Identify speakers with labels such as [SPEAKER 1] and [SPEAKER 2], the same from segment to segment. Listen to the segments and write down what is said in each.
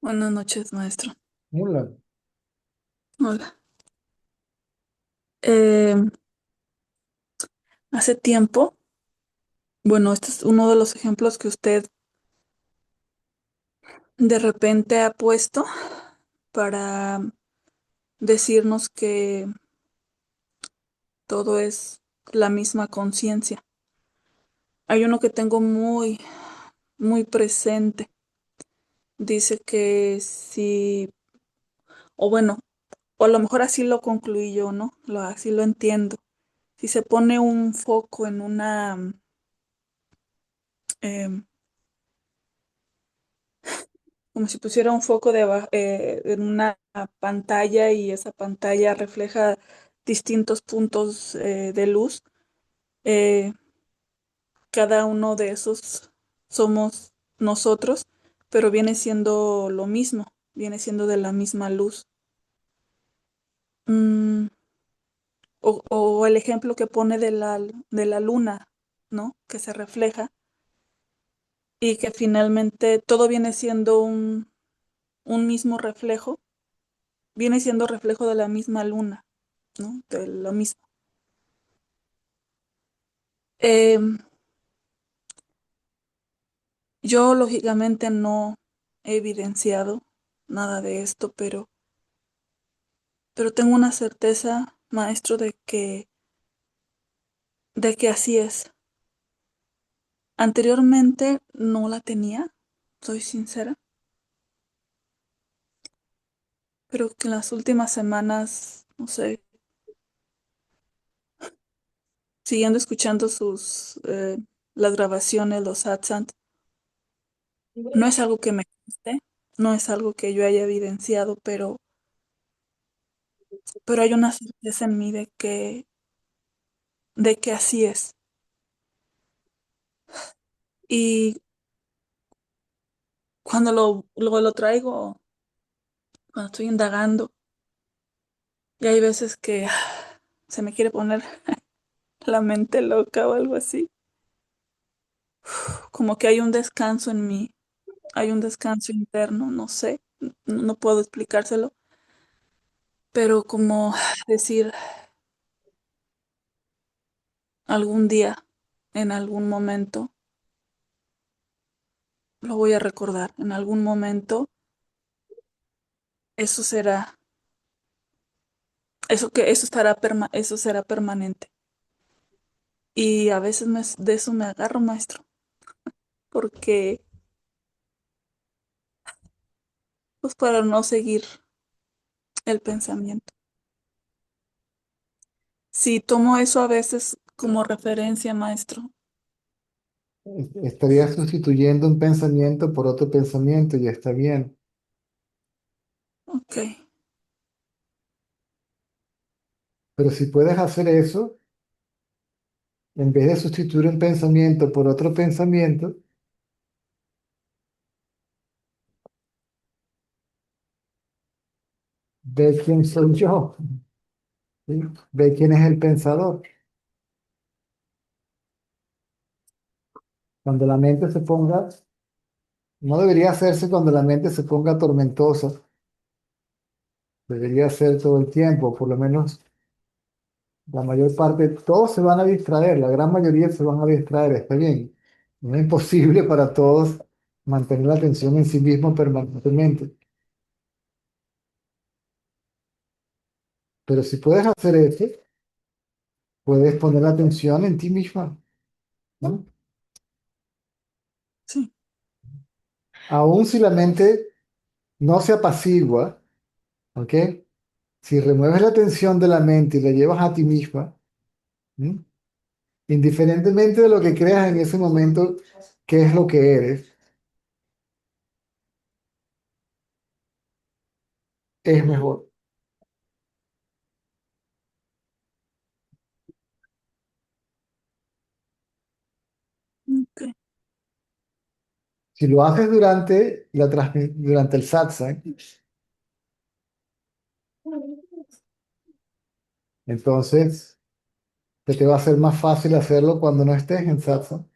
[SPEAKER 1] Buenas noches, maestro.
[SPEAKER 2] Hola.
[SPEAKER 1] Hola. Eh, Hace tiempo, bueno, este es uno de los ejemplos que usted de repente ha puesto para decirnos que todo es la misma conciencia. Hay uno que tengo muy presente. Dice que si, o bueno, o a lo mejor así lo concluí yo, ¿no? Así lo entiendo. Si se pone un foco en em, como si pusiera un foco en una pantalla y esa pantalla refleja distintos puntos de luz. eh, Cada uno de esos somos nosotros, pero viene siendo lo mismo, viene siendo de la misma luz. Mm, o el ejemplo que pone de la luna, ¿no? Que se refleja y que finalmente todo viene siendo un mismo reflejo, viene siendo reflejo de la misma luna, ¿no? De lo mismo. Em, yo lógicamente no he evidenciado nada de esto, pero tengo una certeza, maestro, de que así es. Anteriormente no la tenía, soy sincera, pero que en las últimas semanas, no sé, siguiendo escuchando las grabaciones, los satsang, no es algo que me guste, no es algo que yo haya evidenciado, pero hay una certeza en mí de que así es. Y cuando lo traigo, cuando estoy indagando, y hay veces que se me quiere poner la mente loca o algo así, como que hay un descanso en mí, hay un descanso interno, no sé, no puedo explicárselo, pero como decir algún día, en algún momento, lo voy a recordar, en algún momento, eso será, eso será permanente. Y a veces de eso me agarro, maestro, porque, pues para no seguir el pensamiento. Sí, tomo eso a veces como referencia, maestro.
[SPEAKER 2] Estaría sustituyendo un pensamiento por otro pensamiento y está bien.
[SPEAKER 1] Ok,
[SPEAKER 2] Pero si puedes hacer eso, en vez de sustituir un pensamiento por otro pensamiento, ve quién soy yo, ¿sí? Ve quién es el pensador. Cuando la mente se ponga, no debería hacerse cuando la mente se ponga tormentosa, debería ser todo el tiempo, por lo menos la mayor parte, todos se van a distraer, la gran mayoría se van a distraer, está bien. No es imposible para todos mantener la atención en sí mismo permanentemente. Pero si puedes hacer eso, puedes poner la atención en ti misma, ¿no?
[SPEAKER 1] sí,
[SPEAKER 2] Aún si la mente no se apacigua, ¿ok? Si remueves la atención de la mente y la llevas a ti misma, ¿m? Indiferentemente de lo que creas en ese momento, qué es lo que eres, es mejor.
[SPEAKER 1] ok.
[SPEAKER 2] Si lo haces durante el satsang, entonces se te va a hacer más fácil hacerlo cuando no estés en satsang.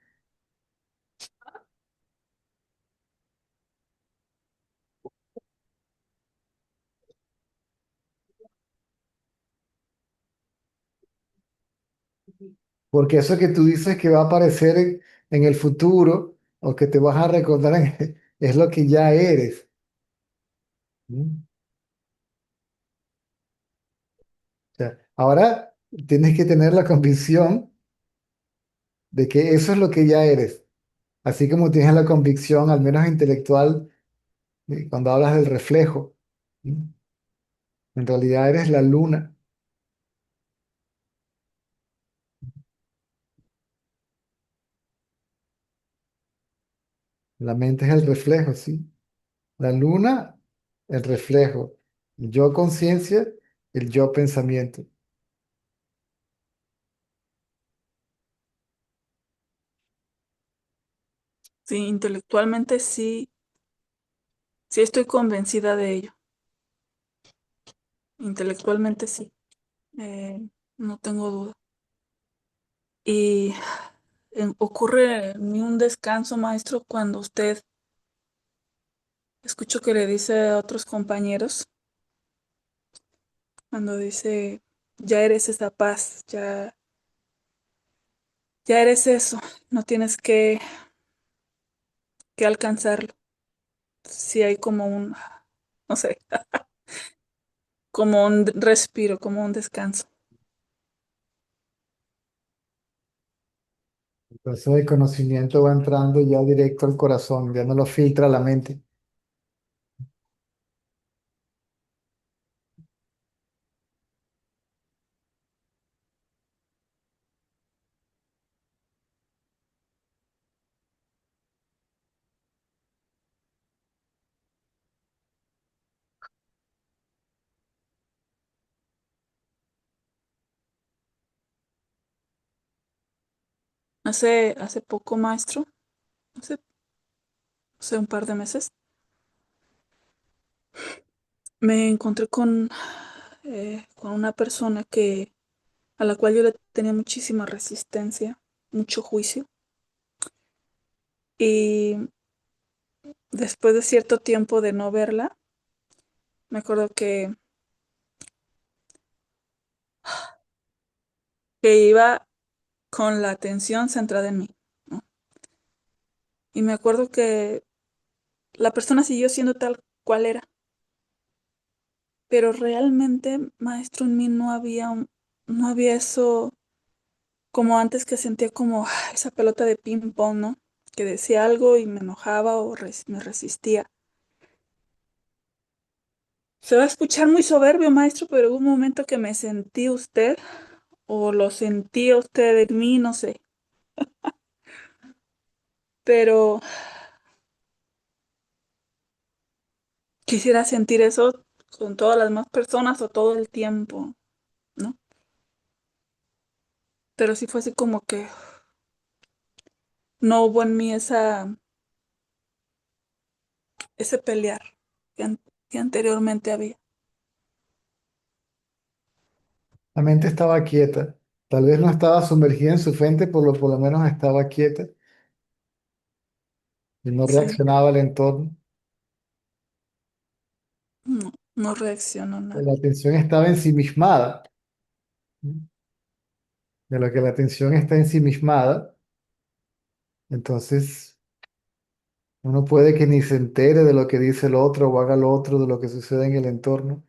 [SPEAKER 2] Porque eso que tú dices que va a aparecer en el futuro o que te vas a recordar es lo que ya eres. ¿Mm? O sea, ahora tienes que tener la convicción de que eso es lo que ya eres. Así como tienes la convicción, al menos intelectual, cuando hablas del reflejo. ¿Mm? En realidad eres la luna. La mente es el reflejo, sí. La luna, el reflejo. El yo conciencia, el yo pensamiento.
[SPEAKER 1] Sí, intelectualmente sí, sí estoy convencida de ello. Intelectualmente sí, no tengo duda. Y ocurre en mí un descanso, maestro, cuando usted escucho que le dice a otros compañeros, cuando dice, ya eres esa paz, ya eres eso, no tienes que alcanzarlo. Sí hay como un, no sé, como un respiro, como un descanso.
[SPEAKER 2] Entonces el conocimiento va entrando ya directo al corazón, ya no lo filtra la mente.
[SPEAKER 1] Hace poco, maestro, hace, hace un par de meses, me encontré con una persona a la cual yo le tenía muchísima resistencia, mucho juicio. Y después de cierto tiempo de no verla, me acuerdo que iba con la atención centrada en mí, ¿no? Y me acuerdo que la persona siguió siendo tal cual era, pero realmente, maestro, en mí no había eso como antes que sentía como esa pelota de ping pong, ¿no? Que decía algo y me enojaba o me resistía. Se va a escuchar muy soberbio, maestro, pero hubo un momento que me sentí usted o lo sentía usted en mí, no sé. Pero quisiera sentir eso con todas las demás personas o todo el tiempo, ¿no? Pero sí fue así como que no hubo en mí ese pelear que anteriormente había.
[SPEAKER 2] La mente estaba quieta. Tal vez no estaba sumergida en su frente, por lo menos estaba quieta y no
[SPEAKER 1] Sí,
[SPEAKER 2] reaccionaba al entorno.
[SPEAKER 1] no, no reaccionó nada.
[SPEAKER 2] La atención estaba ensimismada. De lo que la atención está ensimismada, entonces uno puede que ni se entere de lo que dice el otro o haga lo otro de lo que sucede en el entorno.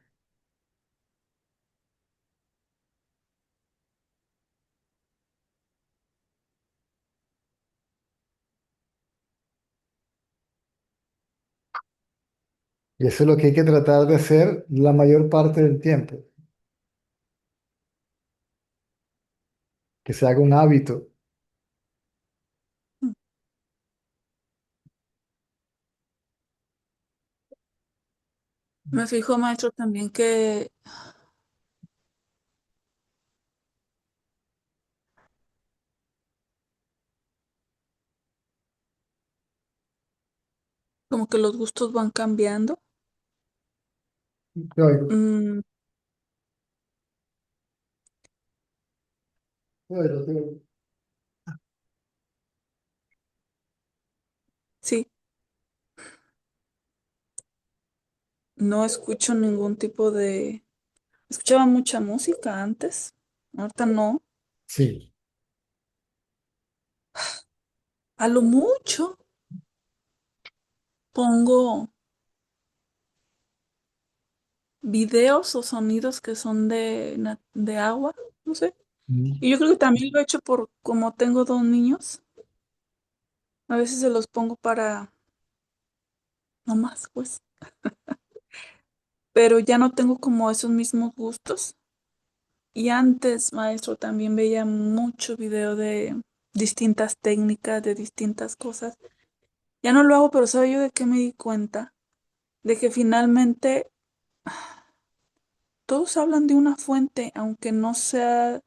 [SPEAKER 2] Y eso es lo que hay que tratar de hacer la mayor parte del tiempo, que se haga un hábito.
[SPEAKER 1] Me fijo, maestro, también que como que los gustos van cambiando.
[SPEAKER 2] Te oigo,
[SPEAKER 1] Mm,
[SPEAKER 2] te oigo, te oigo.
[SPEAKER 1] sí, no escucho ningún tipo de... Escuchaba mucha música antes, ahorita no.
[SPEAKER 2] Sí.
[SPEAKER 1] A lo mucho pongo videos o sonidos que son de agua, no sé.
[SPEAKER 2] Mm.
[SPEAKER 1] Y yo creo que también lo he hecho por como tengo dos niños. A veces se los pongo para no más, pues. Pero ya no tengo como esos mismos gustos. Y antes, maestro, también veía mucho video de distintas técnicas, de distintas cosas. Ya no lo hago, pero ¿sabe yo de qué me di cuenta? De que finalmente todos hablan de una fuente, aunque no sea,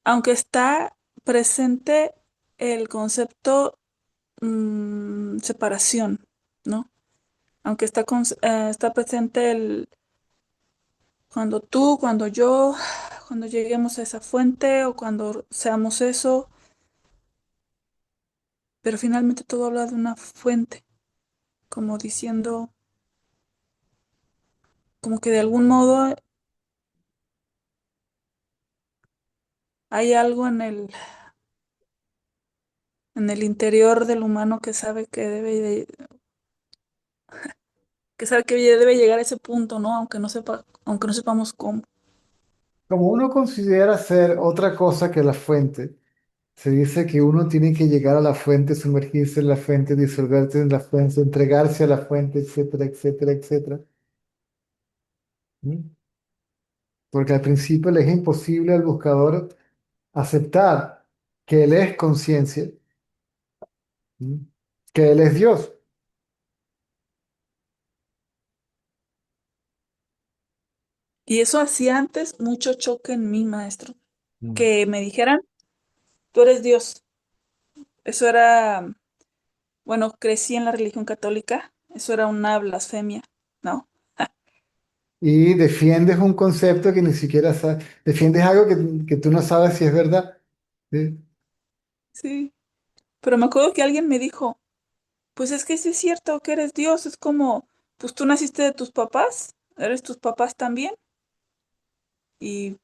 [SPEAKER 1] aunque está presente el concepto separación, ¿no? Aunque está presente el cuando tú, cuando yo, cuando lleguemos a esa fuente o cuando seamos eso, pero finalmente todo habla de una fuente, como diciendo, como que de algún modo hay algo en el interior del humano que sabe que sabe que debe llegar a ese punto, ¿no? Aunque no sepamos cómo.
[SPEAKER 2] Como uno considera ser otra cosa que la fuente, se dice que uno tiene que llegar a la fuente, sumergirse en la fuente, disolverse en la fuente, entregarse a la fuente, etcétera, etcétera, etcétera. ¿Mm? Porque al principio le es imposible al buscador aceptar que él es conciencia, ¿mm? Que él es Dios.
[SPEAKER 1] Y eso hacía antes mucho choque en mí, maestro,
[SPEAKER 2] Mm.
[SPEAKER 1] que me dijeran, tú eres Dios. Eso era, bueno, crecí en la religión católica, eso era una blasfemia, ¿no?
[SPEAKER 2] Y defiendes un concepto que ni siquiera sabes, defiendes algo que tú no sabes si es verdad. ¿Sí?
[SPEAKER 1] Sí, pero me acuerdo que alguien me dijo, pues es que sí es cierto que eres Dios, es como, pues tú naciste de tus papás, eres tus papás también, y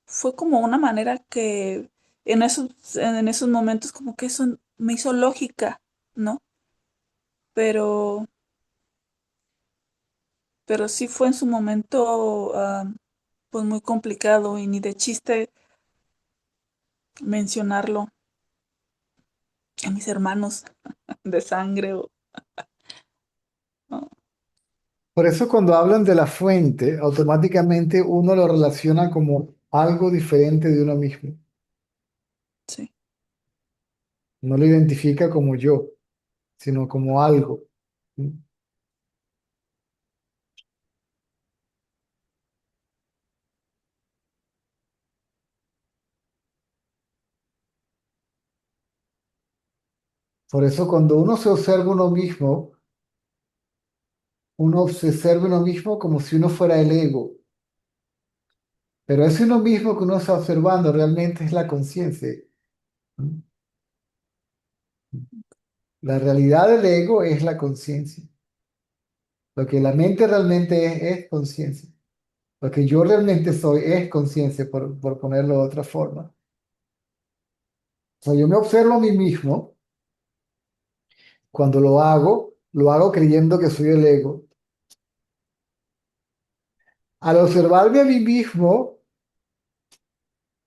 [SPEAKER 1] fue como una manera que en esos momentos como que eso me hizo lógica, ¿no? Pero, pero sí fue en su momento, pues muy complicado y ni de chiste mencionarlo a mis hermanos de sangre o, ¿no?
[SPEAKER 2] Por eso cuando hablan de la fuente, automáticamente uno lo relaciona como algo diferente de uno mismo.
[SPEAKER 1] Sí.
[SPEAKER 2] No lo identifica como yo, sino como algo. ¿Sí? Por eso cuando uno se observa uno mismo, uno se observa uno mismo como si uno fuera el ego. Pero ese uno mismo que uno está observando realmente es la conciencia. ¿Sí? La realidad del ego es la conciencia. Lo que la mente realmente es conciencia. Lo que yo realmente soy es conciencia, por ponerlo de otra forma. O sea, yo me observo a mí mismo, cuando lo hago creyendo que soy el ego. Al observarme a mí mismo,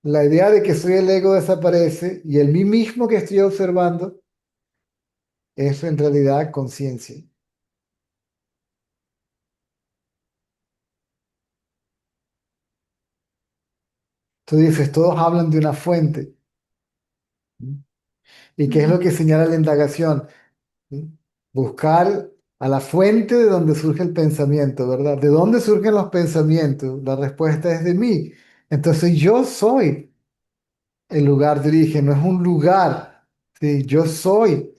[SPEAKER 2] la idea de que soy el ego desaparece y el mí mismo que estoy observando es en realidad conciencia. Tú dices, todos hablan de una fuente. ¿Y qué es lo
[SPEAKER 1] Ujú.
[SPEAKER 2] que señala la indagación? ¿Sí? Buscar a la fuente de donde surge el pensamiento, ¿verdad? ¿De dónde surgen los pensamientos? La respuesta es de mí. Entonces yo soy el lugar de origen, no es un lugar. ¿Sí? Yo soy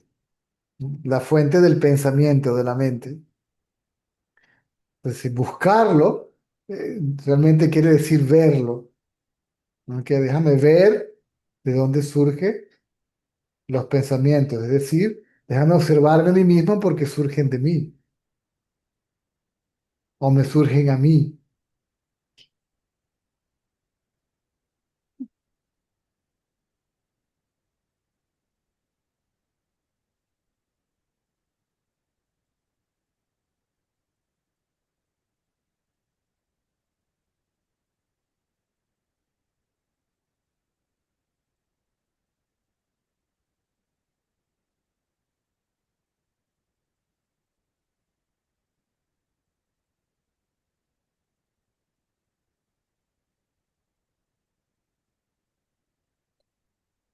[SPEAKER 2] la fuente del pensamiento, de la mente. Entonces buscarlo realmente quiere decir verlo, ¿no? Que déjame ver de dónde surgen los pensamientos, es decir, déjame observarme a mí mismo porque surgen de mí o me surgen a mí.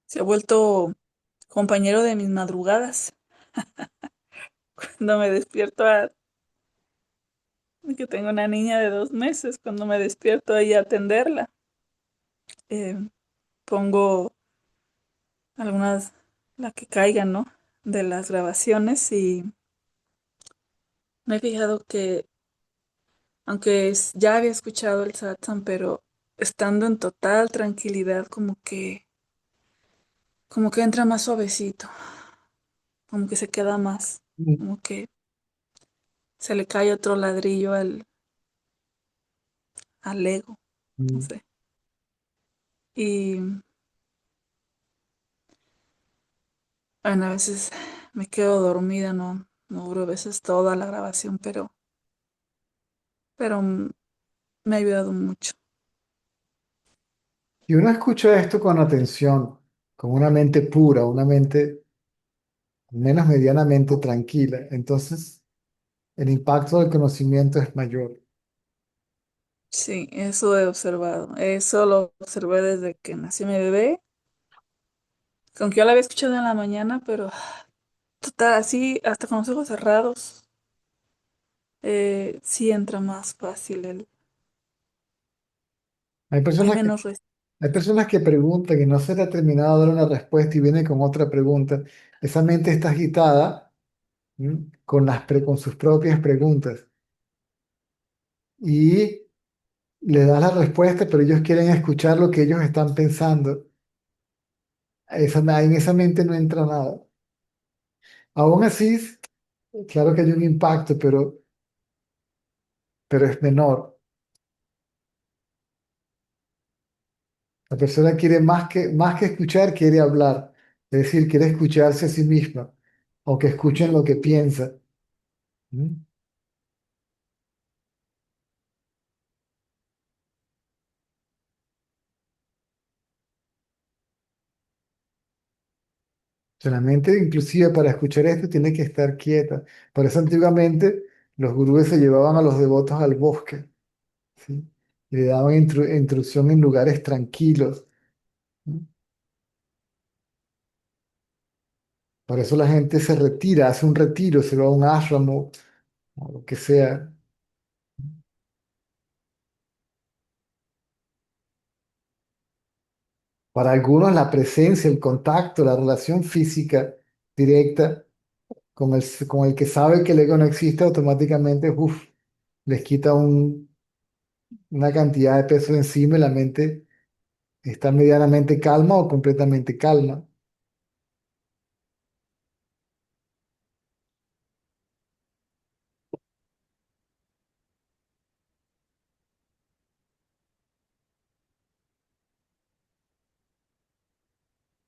[SPEAKER 1] Se ha vuelto compañero de mis madrugadas. Cuando me despierto que tengo una niña de 2 meses, cuando me despierto ahí a atenderla, eh, pongo algunas, la que caigan, ¿no? De las grabaciones y me he fijado que, aunque ya había escuchado el satsang, pero estando en total tranquilidad, como que entra más suavecito, como que se queda más,
[SPEAKER 2] Mm,
[SPEAKER 1] como que se le cae otro ladrillo al ego, no
[SPEAKER 2] mm.
[SPEAKER 1] sé. Y bueno, a veces me quedo dormida, no duro a veces toda la grabación, pero me ha ayudado mucho.
[SPEAKER 2] Y uno escucha esto con atención, con una mente pura, una mente al menos medianamente tranquila. Entonces, el impacto del conocimiento es mayor.
[SPEAKER 1] Sí, eso he observado. Eso lo observé desde que nació mi bebé. Aunque yo la había escuchado en la mañana, pero total, así, hasta con los ojos cerrados, sí entra más fácil.
[SPEAKER 2] Hay
[SPEAKER 1] Hay
[SPEAKER 2] personas que,
[SPEAKER 1] menos
[SPEAKER 2] hay personas que preguntan que no se le ha terminado de dar una respuesta y viene con otra pregunta. Esa mente está agitada, ¿m? Con sus propias preguntas. Y le das la respuesta, pero ellos quieren escuchar lo que ellos están pensando. En esa mente no entra nada. Aún así, claro que hay un impacto, pero es menor. La persona quiere más que escuchar, quiere hablar. Es decir, quiere escucharse a sí misma o que escuchen lo que piensa. ¿Mm? O sea, la mente, inclusive para escuchar esto, tiene que estar quieta. Por eso antiguamente los gurúes se llevaban a los devotos al bosque, ¿sí? Y le daban instrucción en lugares tranquilos. ¿Mm? Por eso la gente se retira, hace un retiro, se va a un ashram o lo que sea. Para algunos la presencia, el contacto, la relación física directa con el que sabe que el ego no existe, automáticamente, uf, les quita una cantidad de peso de encima y la mente está medianamente calma o completamente calma.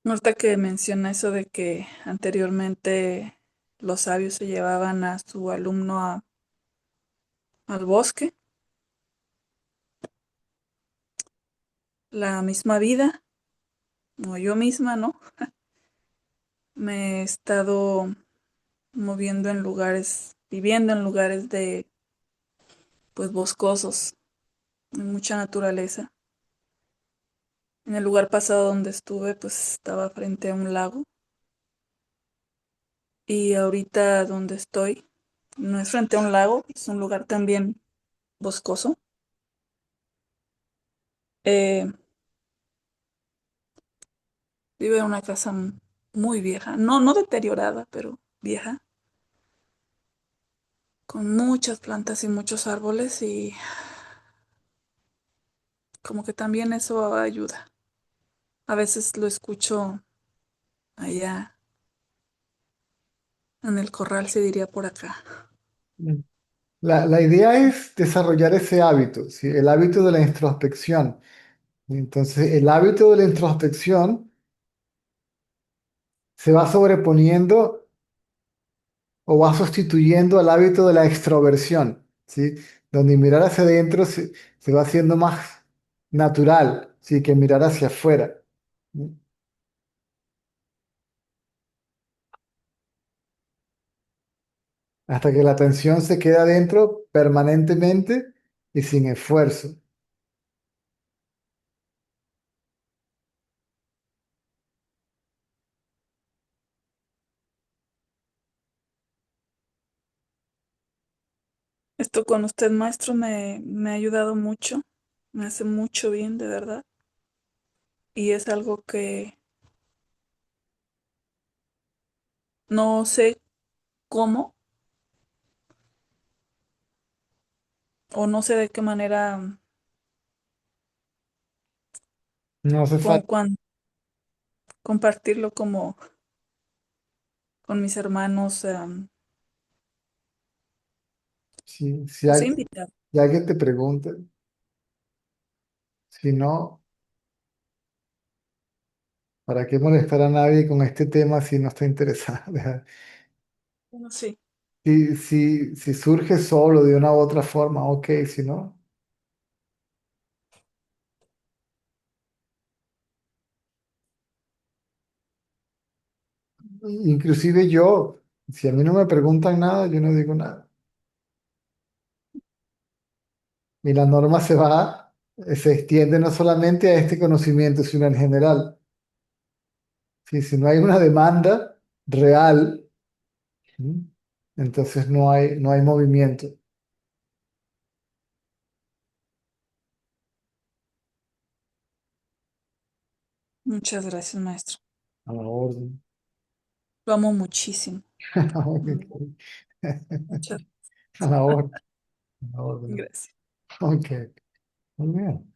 [SPEAKER 1] Ahorita que menciona eso de que anteriormente los sabios se llevaban a su alumno al bosque, la misma vida, o yo misma, ¿no? Me he estado moviendo en lugares, viviendo en lugares pues, boscosos, en mucha naturaleza. En el lugar pasado donde estuve, pues, estaba frente a un lago. Y ahorita donde estoy, no es frente a un lago, es un lugar también boscoso. Eh, Vive en una casa muy vieja, no deteriorada, pero vieja, con muchas plantas y muchos árboles y como que también eso ayuda. A veces lo escucho allá en el corral, se diría por acá.
[SPEAKER 2] Mm. La idea es desarrollar ese hábito, ¿sí? El hábito de la introspección. Entonces, el hábito de la introspección se va sobreponiendo o va sustituyendo al hábito de la extroversión, ¿sí? Donde mirar hacia adentro se va haciendo más natural, ¿sí? Que mirar hacia afuera. ¿Sí? Hasta que la atención se queda adentro permanentemente y sin esfuerzo.
[SPEAKER 1] Esto con usted, maestro, me ha ayudado mucho, me hace mucho bien, de verdad. Y es algo que no sé cómo o no sé de qué manera,
[SPEAKER 2] No hace
[SPEAKER 1] como
[SPEAKER 2] falta.
[SPEAKER 1] cuando compartirlo como con mis hermanos,
[SPEAKER 2] Si
[SPEAKER 1] o sea,
[SPEAKER 2] alguien,
[SPEAKER 1] invitar.
[SPEAKER 2] si alguien te pregunta, si no, ¿para qué molestar a nadie con este tema si no está interesado?
[SPEAKER 1] Bueno, sí,
[SPEAKER 2] Si surge solo de una u otra forma, ok, si no. Inclusive yo, si a mí no me preguntan nada, yo no digo nada. Y la norma se extiende no solamente a este conocimiento, sino en general. Si no hay una demanda real, ¿sí? Entonces no hay movimiento
[SPEAKER 1] muchas gracias, maestro.
[SPEAKER 2] a la orden.
[SPEAKER 1] Lo amo muchísimo. Mm,
[SPEAKER 2] Ok.
[SPEAKER 1] muchas
[SPEAKER 2] A la orden, a la orden.
[SPEAKER 1] gracias.
[SPEAKER 2] Ok, muy bien.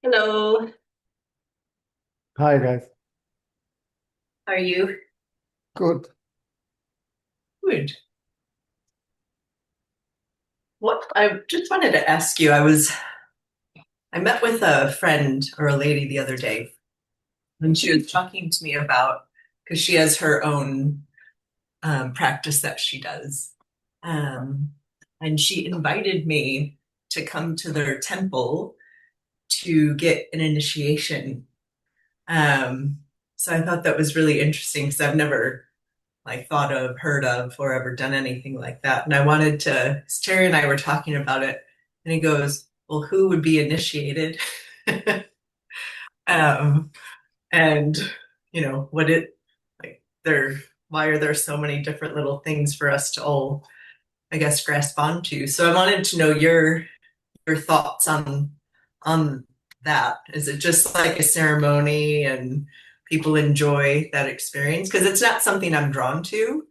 [SPEAKER 3] Hello,
[SPEAKER 2] Hi guys.
[SPEAKER 3] how are you?
[SPEAKER 2] Good.
[SPEAKER 3] Good. What I just wanted to ask you, I met with a friend or a lady the other day, and she was talking to me about because she has her own practice that she does. Um, and she invited me to come to their temple to get an initiation. Um, so I thought that was really interesting because I've never like thought of, heard of, or ever done anything like that. And I wanted to, Terry and I were talking about it, and he goes, well, who would be initiated? um, and what it like there why are there so many different little things for us to all, I guess, grasp onto? So I wanted to know your thoughts on that. Is it just like a ceremony and people enjoy that experience? Because it's not something I'm drawn to.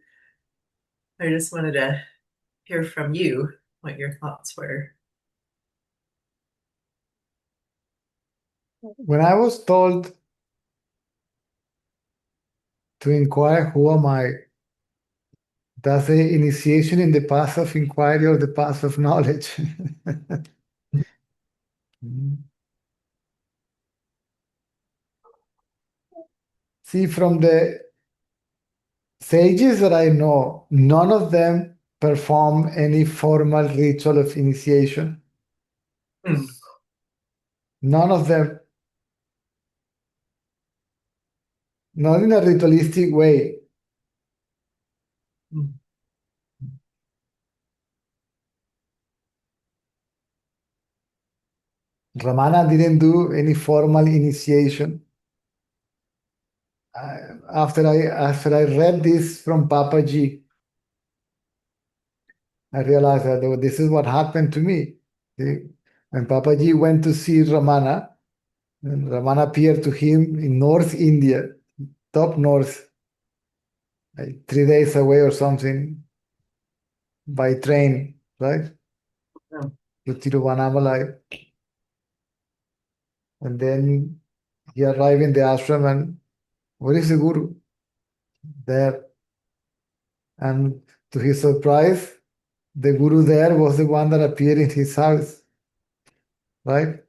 [SPEAKER 3] I just wanted to hear from you what your thoughts were.
[SPEAKER 2] When I was told to inquire who am I, does the initiation in the path of inquiry or the path of knowledge? See, from the sages that I know, none of them perform any formal ritual of initiation.
[SPEAKER 3] Mm,
[SPEAKER 2] None of them, not in a ritualistic way.
[SPEAKER 3] mm,
[SPEAKER 2] Ramana didn't do any formal initiation. After I read this from Papaji, I realized that oh, this is what happened to me. See, when Papaji went to see Ramana, and Ramana appeared to him in North India, top north, like 3 days away or something by train, right?
[SPEAKER 3] mm,
[SPEAKER 2] To Tiruvannamalai. And then he arrived in the ashram and where is the Guru? There. And to his surprise, the Guru there was the one that appeared in his house, right?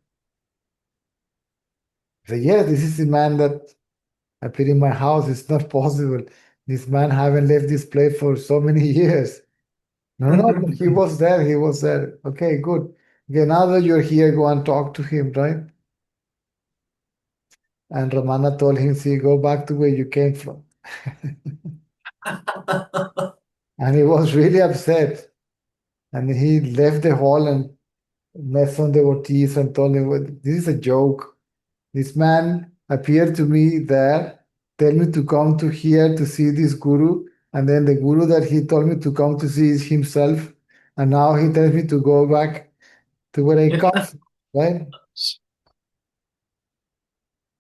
[SPEAKER 2] He said, yes, this is the man that appeared in my house. It's not possible. This man haven't left this place for so many years. No, no, no, he
[SPEAKER 3] mm.
[SPEAKER 2] was there. He was there. Okay, good. Okay, now that you're here, go and talk to him, right? And Ramana told him, see, go back to where you came from. And he was really upset. And he left the hall and met some devotees and told them, "Well, this is a joke. This man appeared to me there, tell me to come to here to see this guru, and then the guru that he told me to come to see is himself, and now he tells me to go back to where I come from, right?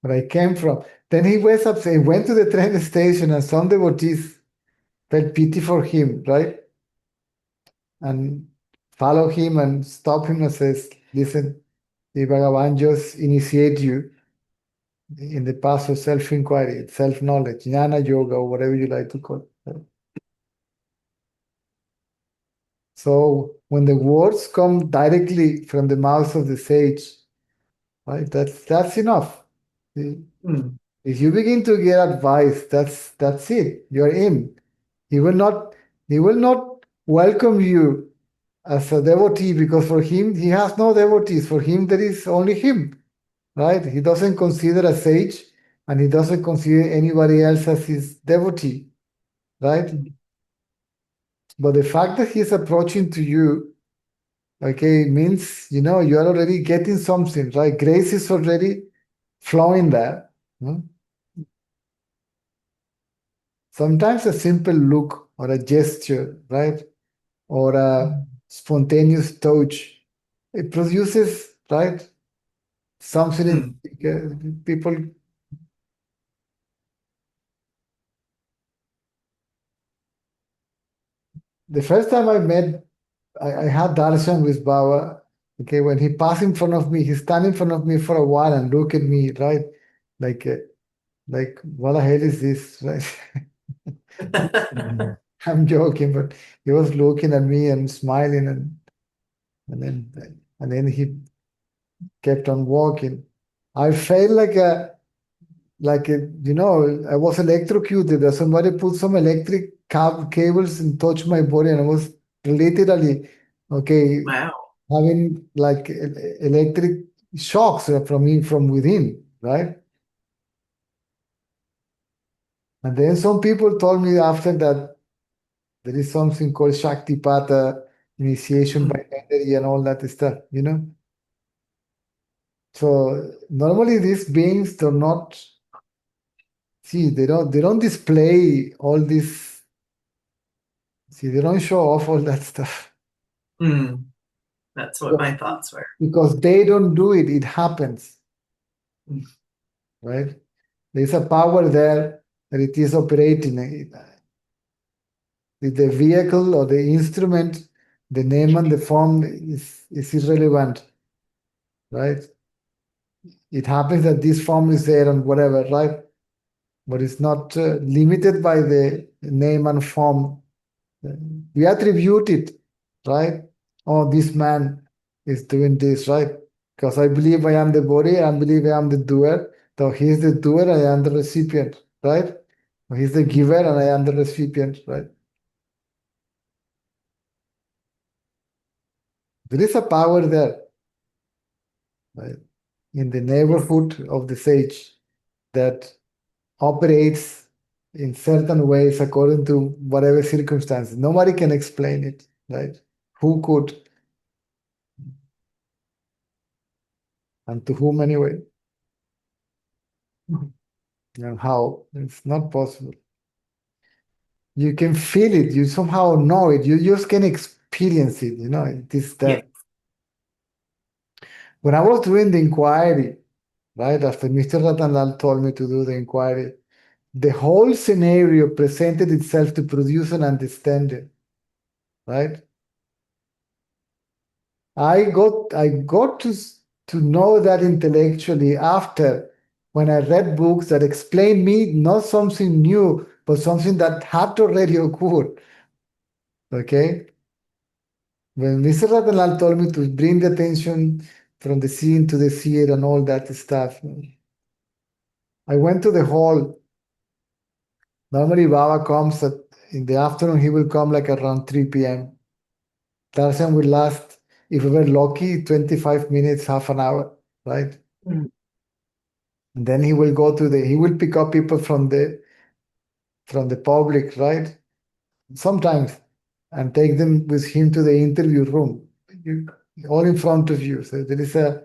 [SPEAKER 2] Where I came from. Then he was upset. He went to the train station, and some devotees felt pity for him, right? And follow him and stop him and says, listen, the Bhagavan just initiate you in the path of self-inquiry, self-knowledge, jnana yoga, or whatever you like to call it. So when the words come directly from the mouth of the sage, right, that's enough.
[SPEAKER 3] Mm,
[SPEAKER 2] If you begin to get advice, that's it. You're in. He will not he will not welcome you as a devotee because for him he has no devotees. For him there is only him, right? He doesn't consider a sage and he doesn't consider anybody else as his devotee, right?
[SPEAKER 3] mm,
[SPEAKER 2] But the fact that he's approaching to you, okay, means you are already getting something, right? Grace is already flowing there. Hmm? Sometimes a simple look or a gesture, right? Or a
[SPEAKER 3] mm,
[SPEAKER 2] spontaneous touch, it produces, right? Something in
[SPEAKER 3] mm,
[SPEAKER 2] people. The first time I had darshan with Baba. Okay, when he passed in front of me, he stand in front of me for a while and look at me, right? Like, what the hell is this, right? I'm joking, but he was looking at me and smiling, and then he kept on walking. I felt I was electrocuted. Somebody put some electric cables and touched my body, and I was literally, okay,
[SPEAKER 3] Wow.
[SPEAKER 2] having like electric shocks from me from within, right? And then some people told me after that there is something called Shaktipata, initiation by energy and all that stuff, you know? So normally these beings do not see, they don't display all this, see, they don't show off all that stuff.
[SPEAKER 3] Mm, that's what my thoughts were.
[SPEAKER 2] Because they don't do it, it happens,
[SPEAKER 3] Mm.
[SPEAKER 2] right? There's a power there that it is operating. The vehicle or the instrument, the name and the form is irrelevant, right? It happens that this form is there and whatever, right? But it's not limited by the name and form. We attribute it, right? Oh, this man is doing this, right? Because I believe I am the body, I believe I am the doer. So he's the doer, I am the recipient, right? He's the giver and I am the recipient, right? There is a power there, right? In the neighborhood of the sage that operates in certain ways according to whatever circumstances. Nobody can explain it, right? Who could and to whom anyway? And how? It's not possible. You can feel it, you somehow know it, you just can experience it, it is
[SPEAKER 3] Yeah.
[SPEAKER 2] there. When I was doing the inquiry, right, after Mr. Ratanlal told me to do the inquiry, the whole scenario presented itself to produce an understanding, right? I got to know that intellectually after when I read books that explained me not something new, but something that had already occurred. Okay? When Mr. Ratanlal told me to bring the attention from the seen to the seer and all that stuff, I went to the hall. Normally Baba comes in the afternoon, he will come like around 3 p.m. Darshan will last, if we were lucky, 25 minutes, half an hour, right?
[SPEAKER 3] Mm.
[SPEAKER 2] And then he will pick up people from the public, right? Sometimes, and take them with him to the interview room, you, all in front of you. So there is a,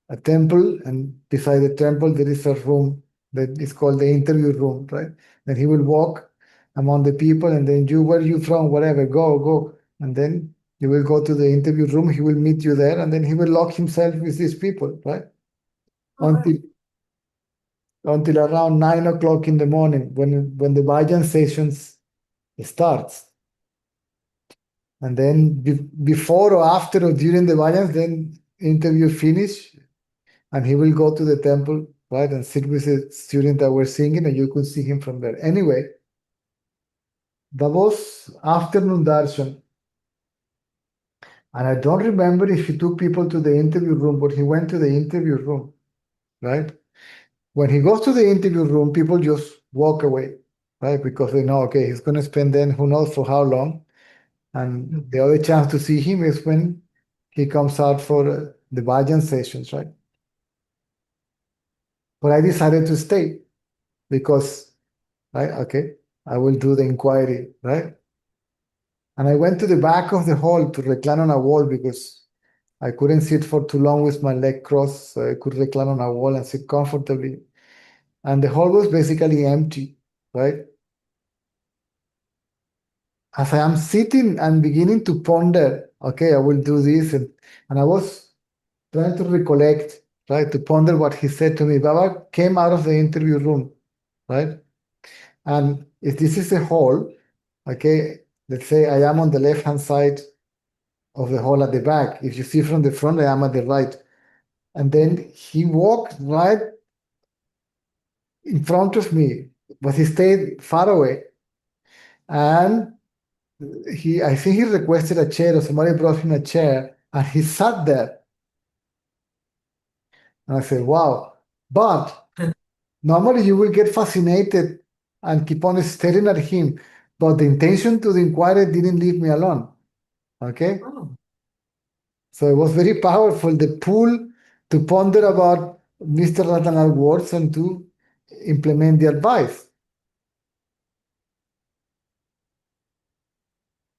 [SPEAKER 2] a temple, and beside the temple, there is a room that is called the interview room, right? Then he will walk among the people, and then where you from, whatever, go. And then you will go to the interview room, he will meet you there, and then he will lock himself with these people, right?
[SPEAKER 3] Oh, wow.
[SPEAKER 2] Until around 9 o'clock in the morning when the bhajan sessions starts. And then before or after or during the bhajans, then interview finish, and he will go to the temple, right, and sit with the student that were singing, and you could see him from there. Anyway, that was afternoon darshan. And I don't remember if he took people to the interview room, but he went to the interview room, right? When he goes to the interview room, people just walk away, right? Because they know, okay, he's going to spend then who knows for how long. And the other chance to see him is when he comes out for the bhajan sessions, right? But I decided to stay because, right, okay, I will do the inquiry, right? And I went to the back of the hall to recline on a wall because I couldn't sit for too long with my leg crossed, so I could recline on a wall and sit comfortably. And the hall was basically empty, right? As I am sitting and beginning to ponder, okay, I will do this, and I was trying to recollect, right, to ponder what he said to me. Baba came out of the interview room, right? And if this is a hall, okay, let's say I am on the left-hand side of the hall at the back. If you see from the front, I am at the right. And then he walked right in front of me, but he stayed far away. And I think he requested a chair, or somebody brought him a chair, and he sat there. And I said, wow. But normally you will get fascinated and keep on staring at him. But the intention to the inquiry didn't leave me alone. Okay?
[SPEAKER 3] Oh.
[SPEAKER 2] So it was very powerful, the pull to ponder about Mr. Ratanar's words and to implement the advice.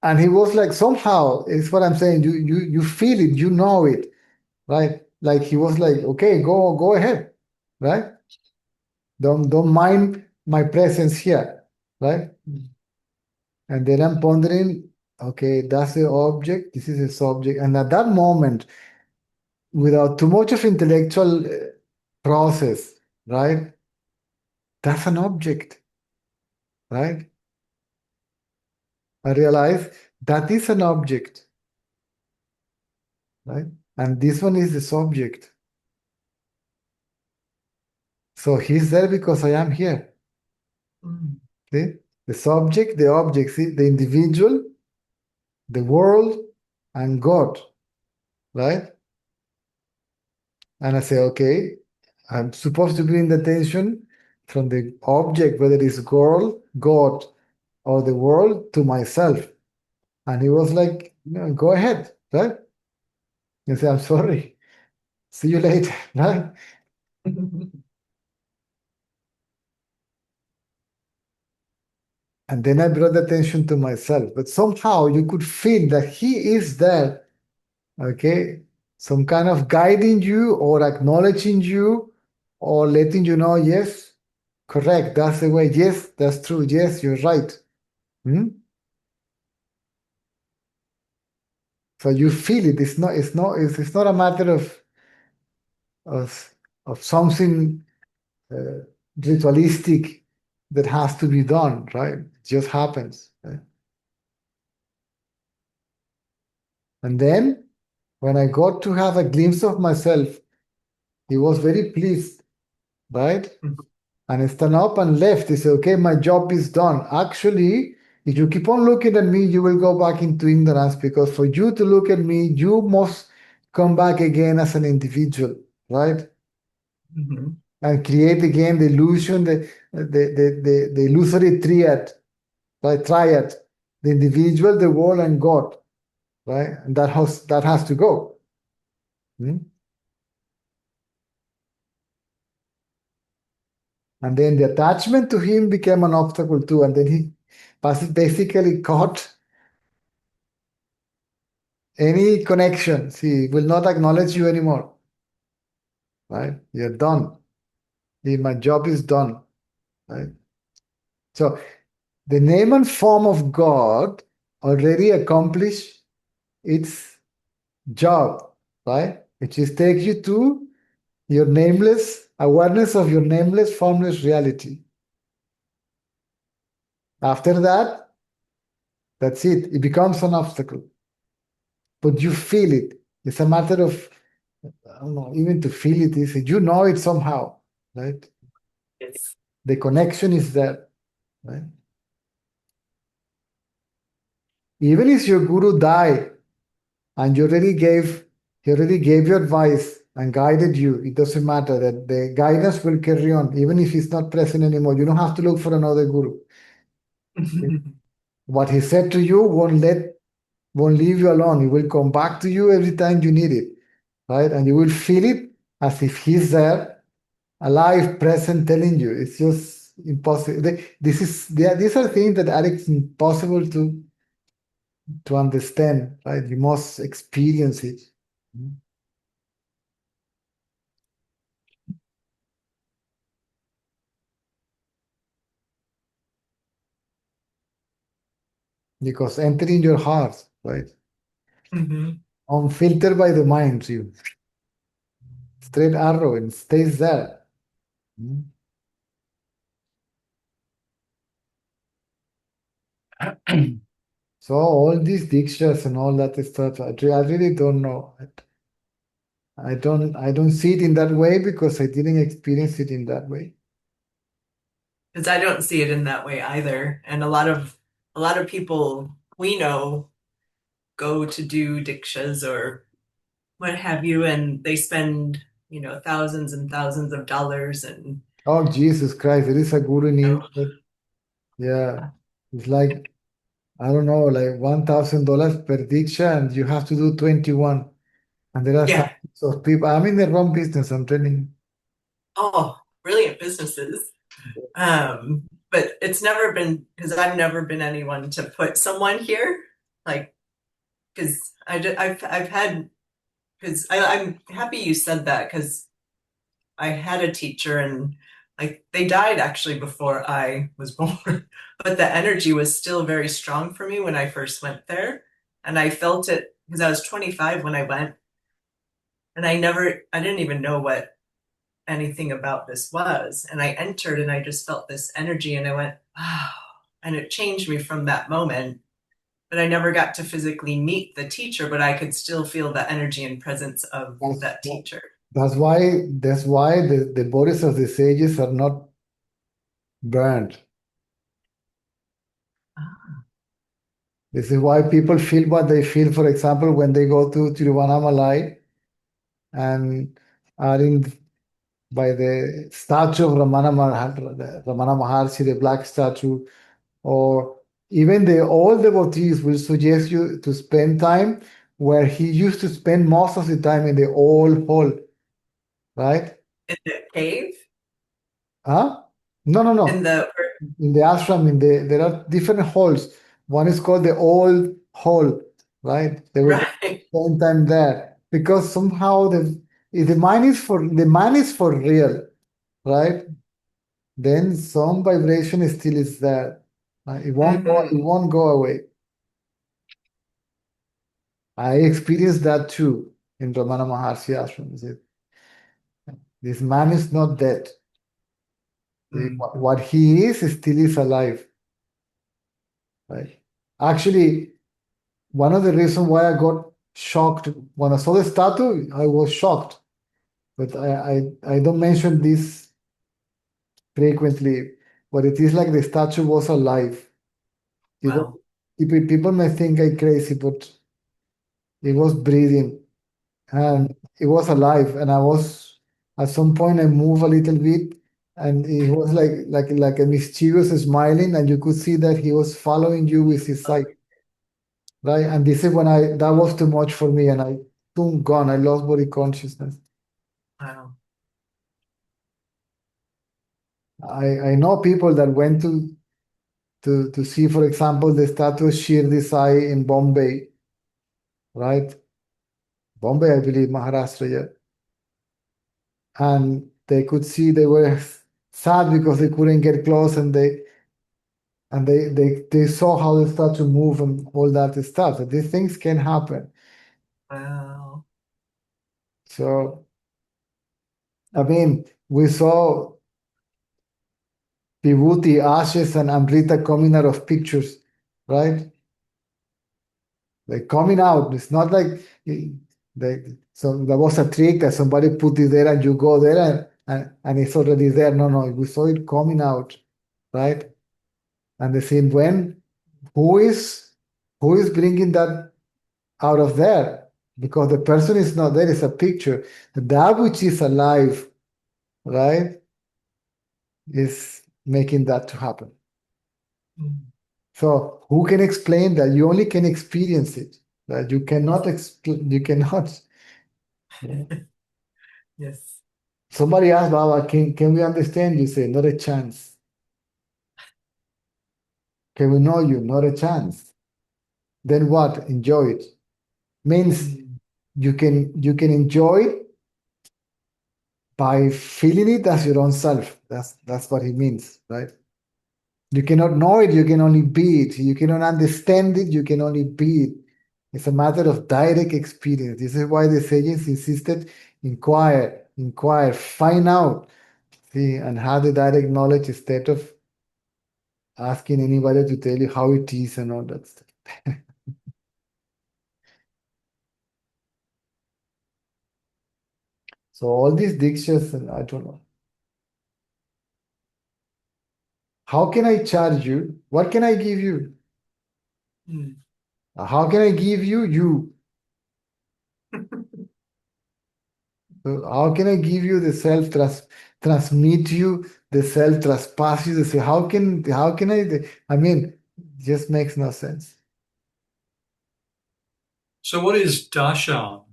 [SPEAKER 2] And he was like, somehow, it's what I'm saying, you feel it, you know it, right? Like he was like, okay, go ahead, right? Don't mind my presence here, right? And then I'm pondering, okay, that's the object, this is the subject. And at that moment, without too much of intellectual process, right? That's an object, right? I realize that is an object, right? And this one is the subject. So he's there because I am here.
[SPEAKER 3] Mm.
[SPEAKER 2] See? The subject, the object, see? The individual, the world, and God, right? And I say, okay, I'm supposed to bring the attention from the object, whether it's girl, God, or the world, to myself. And he was like, no, go ahead, right? You say, I'm sorry. See you later, right? And then I brought attention to myself. But somehow you could feel that he is there, okay? Some kind of guiding you or acknowledging you or letting you know, yes, correct, that's the way. Yes, that's true. Yes, you're right. Hmm? So you feel it. It's not a matter of, of something uh, ritualistic that has to be done, right? It just happens. Right? And then when I got to have a glimpse of myself, he was very pleased, right? And I stand up and left. He said, okay, my job is done. Actually, if you keep on looking at me, you will go back into ignorance because for you to look at me, you must come back again as an individual, right?
[SPEAKER 3] Mm-hmm.
[SPEAKER 2] And create again the illusion, the illusory triad, right? Triad, the individual, the world, and God, right? And that has to go. Hmm? And then the attachment to him became an obstacle too. And then he basically caught any connection. He will not acknowledge you anymore. Right? You're done. My job is done. Right? So the name and form of God already accomplished its job, right? Which is take you to your nameless awareness of your nameless, formless reality. After that, that's it. It becomes an obstacle. But you feel it. It's a matter of, I don't know, even to feel it is, you know it somehow, right?
[SPEAKER 3] Yes.
[SPEAKER 2] The connection is there, right? Even if your guru died and he already gave you advice and guided you, it doesn't matter that the guidance will carry on, even if he's not present anymore. You don't have to look for another guru. What he said to you won't leave you alone. It will come back to you every time you need it, right? And you will feel it as if he's there, alive, present, telling you. It's just impossible. These are things that are impossible to understand, right? You must experience it. Because enter in your heart, right?
[SPEAKER 3] Mm-hmm.
[SPEAKER 2] Unfiltered by the mind, you straight arrow and stays there. So all these dikshas and all that stuff, I really don't know. I don't see it in that way because I didn't experience it in that way.
[SPEAKER 3] Because I don't see it in that way either. And a lot of people we know go to do dikshas or what have you, and they spend, thousands and thousands of dollars and
[SPEAKER 2] Oh, Jesus Christ, there is a guru in
[SPEAKER 3] you know,
[SPEAKER 2] India. Yeah, it's like, I don't know, like $1,000 per diksha, and you have to do 21. And there are
[SPEAKER 3] yeah.
[SPEAKER 2] hundreds of people. I'm in the wrong business, I'm telling
[SPEAKER 3] Oh, brilliant businesses.
[SPEAKER 2] you.
[SPEAKER 3] But it's never been because I've never been anyone to put someone here, like because I've had because I'm happy you said that because I had a teacher and like they died actually before I was born, but the energy was still very strong for me when I first went there, and I felt it because I was 25 when I went, and I didn't even know what anything about this was, and I entered and I just felt this energy and I went, wow, and it changed me from that moment. But I never got to physically meet the teacher, but I could still feel the energy and presence of
[SPEAKER 2] That's,
[SPEAKER 3] that teacher.
[SPEAKER 2] that's why the bodies of the sages are not burned. This is why people feel what they feel, for example, when they go to Tiruvannamalai and are in by the statue of Ramana Maharshi, the black statue, or even the old devotees will suggest you to spend time where he used to spend most of the time in the old hall, right?
[SPEAKER 3] In the cave,
[SPEAKER 2] Huh? No, no,
[SPEAKER 3] in
[SPEAKER 2] no.
[SPEAKER 3] the
[SPEAKER 2] In the ashram, there are different halls. One is called the old hall, right? They would
[SPEAKER 3] right.
[SPEAKER 2] spend time there because somehow if the mind is for real, right? Then some vibration still is there. It won't go.
[SPEAKER 3] Mm-hmm.
[SPEAKER 2] It won't go away. I experienced that too in Ramana Maharshi ashram. He said, this man is not dead. What he is still is alive, right? Actually, one of the reasons why I got shocked when I saw the statue, I was shocked. But I don't mention this frequently, but it is like the statue was alive. It was,
[SPEAKER 3] Wow.
[SPEAKER 2] people may think I'm crazy, but it was breathing and it was alive. And I was, at some point, I moved a little bit and it was like a mischievous smiling, and you could see that he was following you with his sight. Right? And this is when that was too much for me, and I boom gone. I lost body consciousness.
[SPEAKER 3] Wow.
[SPEAKER 2] I know people that went to see, for example, the statue of Shirdi Sai in Bombay, right? Bombay, I believe, Maharashtra, yeah. And they could see they were sad because they couldn't get close, and they saw how the statue moved and all that stuff. So these things can happen.
[SPEAKER 3] Wow.
[SPEAKER 2] So I mean, we saw Vibhuti, ashes, and Amrita coming out of pictures, right? Like coming out. It's not like so there was a trick that somebody put it there and you go there and it's already there. No, no, we saw it coming out, right? And the same when who is who is bringing that out of there? Because the person is not there, it's a picture. That which is alive, right, is making that to happen.
[SPEAKER 3] Mm.
[SPEAKER 2] So who can explain that? You only can experience it. That you cannot explain. You cannot.
[SPEAKER 3] Yes.
[SPEAKER 2] Somebody asked Baba, can we understand? You say, not a chance. Can we know you? Not a chance. Then what? Enjoy it. Means
[SPEAKER 3] Mm.
[SPEAKER 2] you can enjoy it by feeling it as your own self. That's what he means, right? You cannot know it, you can only be it. You cannot understand it, you can only be it. It's a matter of direct experience. This is why the sages insisted, inquire, find out, see, and have the direct knowledge instead of asking anybody to tell you how it is and all that stuff. So all these dictions, I don't know. How can I charge you? What can I give you?
[SPEAKER 3] Mm.
[SPEAKER 2] How can I give you? You. So how can I give you the self transmit you, the self trespass you? They say, how can I mean, just makes no sense.
[SPEAKER 4] So what is darshan?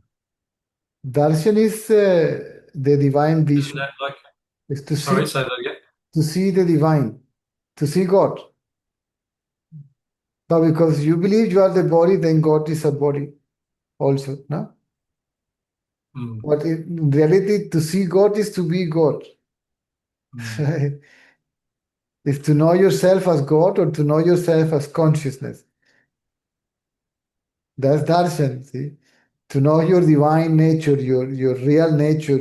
[SPEAKER 2] Darshan is the divine
[SPEAKER 4] Isn't
[SPEAKER 2] vision.
[SPEAKER 4] that like,
[SPEAKER 2] Is to
[SPEAKER 4] sorry,
[SPEAKER 2] see
[SPEAKER 4] say that again?
[SPEAKER 2] to see the divine, to see God. So because you believe you are the body, then God is a body also, no?
[SPEAKER 4] Mm,
[SPEAKER 2] But in reality, to see God is to be God.
[SPEAKER 4] mm,
[SPEAKER 2] Is to know yourself as God or to know yourself as consciousness. That's darshan, see? To know your divine nature, your real nature,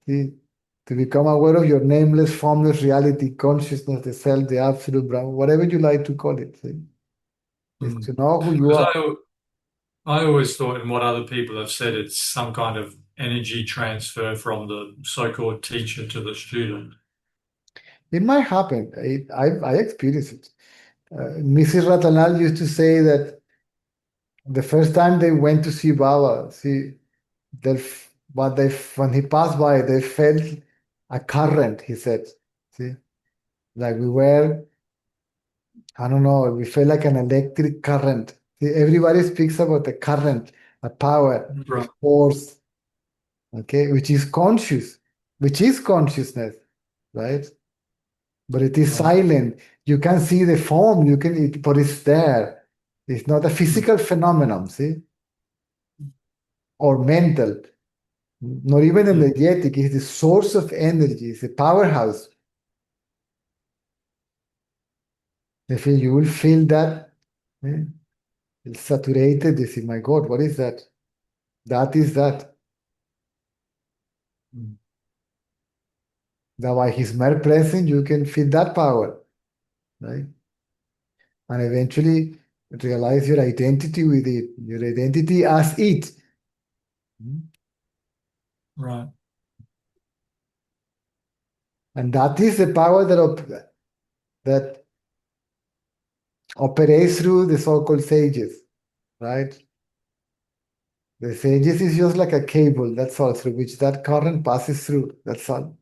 [SPEAKER 2] see? To become aware of your nameless, formless reality, consciousness, the self, the absolute Brahman, whatever you like to call it, see? Is
[SPEAKER 4] mm.
[SPEAKER 2] to know who you
[SPEAKER 4] 'Cause
[SPEAKER 2] are.
[SPEAKER 4] I always thought, and what other people have said, it's some kind of energy transfer from the so-called teacher to the student.
[SPEAKER 2] It might happen. I experienced it. Mrs. Ratanal used to say that the first time they went to see Baba, see, when he passed by, they felt a current, he said. See, like we were, I don't know, we felt like an electric current. See, everybody speaks about the current, a power, a
[SPEAKER 4] Right.
[SPEAKER 2] force, okay, which is consciousness, right? But it is
[SPEAKER 4] Right.
[SPEAKER 2] silent. You can see the form, but it's there. It's not a
[SPEAKER 4] Mm,
[SPEAKER 2] physical phenomenon, see, or mental, not even
[SPEAKER 4] mm,
[SPEAKER 2] energetic. It's the source of energy. It's a powerhouse. If you will feel that, eh, it's saturated. You see, my God, what is that? That is that.
[SPEAKER 4] mm,
[SPEAKER 2] Now, by His mere presence, you can feel that power, right? And eventually realize your identity with it, your identity as it.
[SPEAKER 4] right.
[SPEAKER 2] And that is the power that operates through the so-called sages, right? The sages is just like a cable, that's all, through which that current passes through. That's all.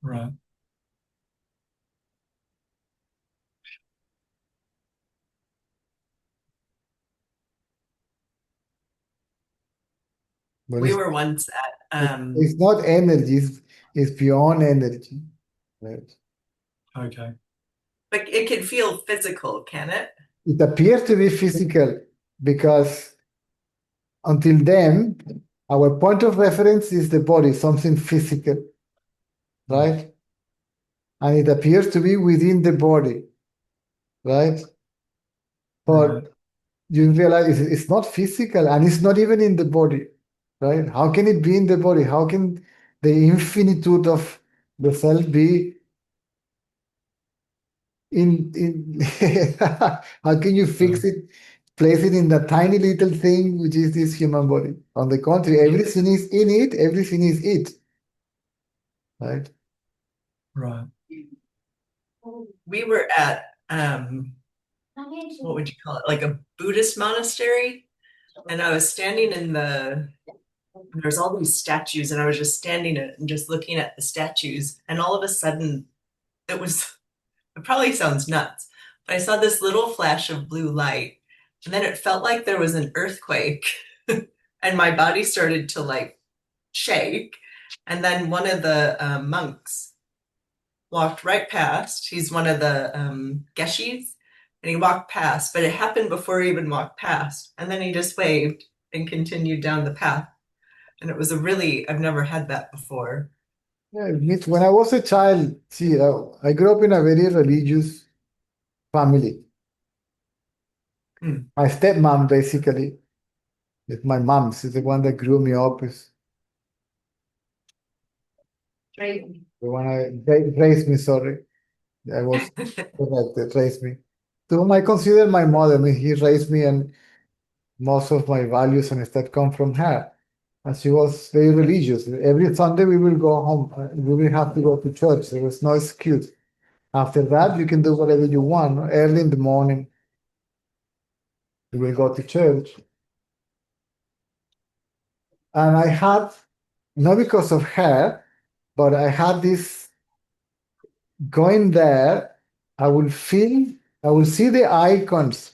[SPEAKER 4] Right.
[SPEAKER 2] But
[SPEAKER 3] We were once at
[SPEAKER 2] it's not energy, it's beyond energy, right?
[SPEAKER 4] Okay.
[SPEAKER 3] but it can feel physical, can it?
[SPEAKER 2] It appears to be physical because until then, our point of reference is the body, something physical,
[SPEAKER 4] Mm,
[SPEAKER 2] right? And it appears to be within the body, right?
[SPEAKER 4] right.
[SPEAKER 2] But you realize it's not physical and it's not even in the body, right? How can it be in the body? How can the infinitude of the self be in how can you
[SPEAKER 4] Yeah.
[SPEAKER 2] fix it, place it in the tiny little thing which is this human body? On the contrary, everything is in it, everything is it, right?
[SPEAKER 4] Right.
[SPEAKER 3] We were at what would you call it? Like a Buddhist monastery. And I was standing in there's all these statues, and I was just standing and just looking at the statues. And all of a sudden, it was, it probably sounds nuts, but I saw this little flash of blue light. And then it felt like there was an earthquake, and my body started to like shake. And then one of the monks walked right past. He's one of the geshis, and he walked past, but it happened before he even walked past. And then he just waved and continued down the path. And it was I've never had that before.
[SPEAKER 2] Yeah, when I was a child, see, I grew up in a very religious family.
[SPEAKER 3] Hmm.
[SPEAKER 2] My stepmom, basically, with my mom, she's the one that grew me up, is
[SPEAKER 3] Right.
[SPEAKER 2] the one raised me, sorry. I was correct, that raised me. to whom I consider my mother. I mean, he raised me, and most of my values and stuff come from her. And she was very religious. Every Sunday we will go home. We will have to go to church. There was no excuse. After that, you can do whatever you want. Early in the morning, we will go to church. And I had, not because of her, but I had this going there. I will see the icons,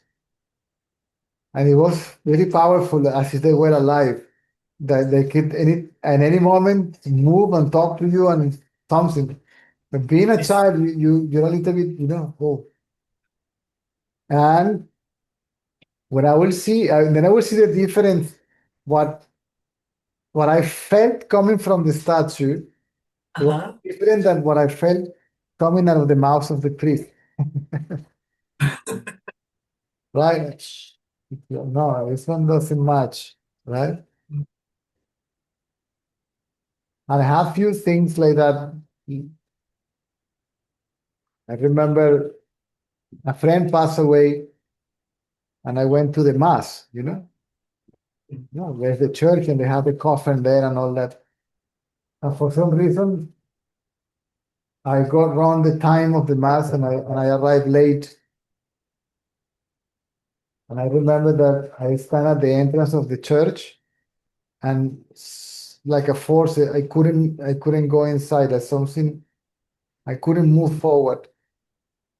[SPEAKER 2] and it was very powerful as if they were alive. That they could at any moment move and talk to you and something. But being a child, you're a little bit, oh. And when I will see, then I will see the difference. What I felt coming from the statue was different than what I felt coming out of the mouth of the priest. Right? No, this one doesn't match, right? And I have few things like that. I remember a friend passed away, and I went to the mass, there's the church and they have the coffin there and all that. And for some reason, I got wrong the time of the mass, and I arrived late. And I remember that I stand at the entrance of the church, and like a force, I couldn't go inside. There's something, I couldn't move forward.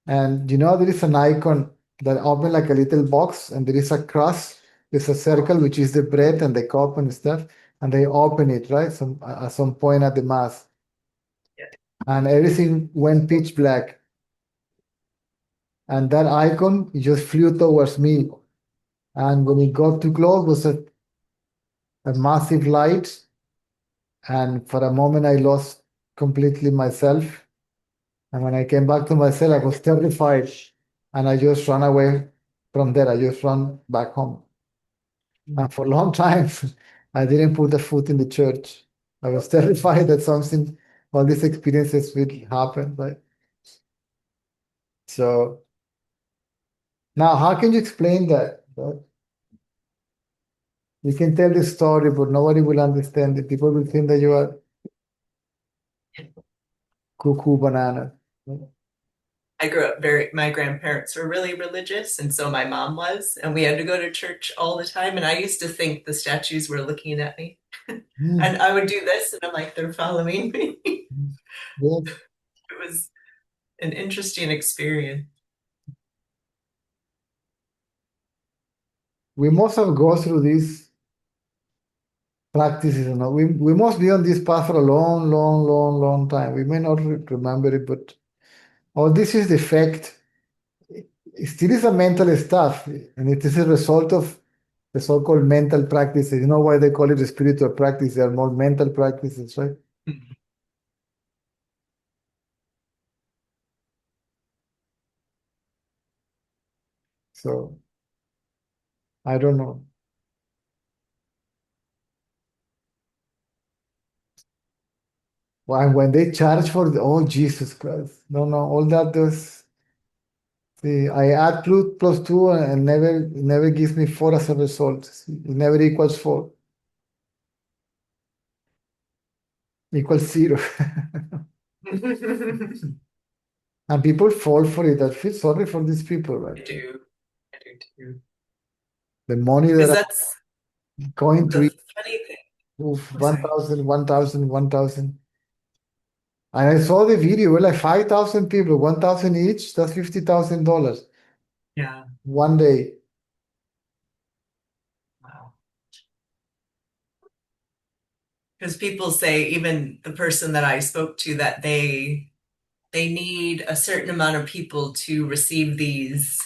[SPEAKER 2] And there is an icon that open like a little box, and there is a cross. There's a circle, which is the bread and the cup and stuff, and they open it, right? At some point at the mass.
[SPEAKER 3] Yeah.
[SPEAKER 2] And everything went pitch black. And that icon just flew towards me. And when it got too close, was a massive light. And for a moment, I lost completely myself. And when I came back to myself, I was terrified. And I just ran away from there. I just ran back home. And for a long time, I didn't put a foot in the church. I was terrified that all these experiences will happen. Right? So now, how can you explain that? You can tell the story, but nobody will understand it. People will think that you are cuckoo banana.
[SPEAKER 3] I grew up my grandparents were really religious, and so my mom was, and we had to go to church all the time. And I used to think the statues were looking at me. And I would do this, and I'm like, they're following me.
[SPEAKER 2] Yeah.
[SPEAKER 3] It was an interesting experience.
[SPEAKER 2] We must have gone through these practices. We must be on this path for a long, long, long, long time. We may not remember it, but all this is the effect. It still is a mental stuff, and it is a result of the so-called mental practices. You know why they call it a spiritual practice? They are more mental practices, right? So I don't know. When they charge for oh Jesus Christ, no, all that does. See, I add two plus two, and never gives me 4 as a result. It never equals 4. Equals 0. And people fall for it. I feel sorry for these people,
[SPEAKER 3] I
[SPEAKER 2] right?
[SPEAKER 3] do too.
[SPEAKER 2] The money
[SPEAKER 3] Because
[SPEAKER 2] that
[SPEAKER 3] that's
[SPEAKER 2] I'm going to
[SPEAKER 3] the
[SPEAKER 2] eat,
[SPEAKER 3] funny thing.
[SPEAKER 2] oof,
[SPEAKER 3] I'm sorry.
[SPEAKER 2] 1,000. And I saw the video, like 5,000 people, 1,000 each, that's $50,000
[SPEAKER 3] Yeah.
[SPEAKER 2] one day.
[SPEAKER 3] Wow. Because people say, even the person that I spoke to, that they need a certain amount of people to receive these,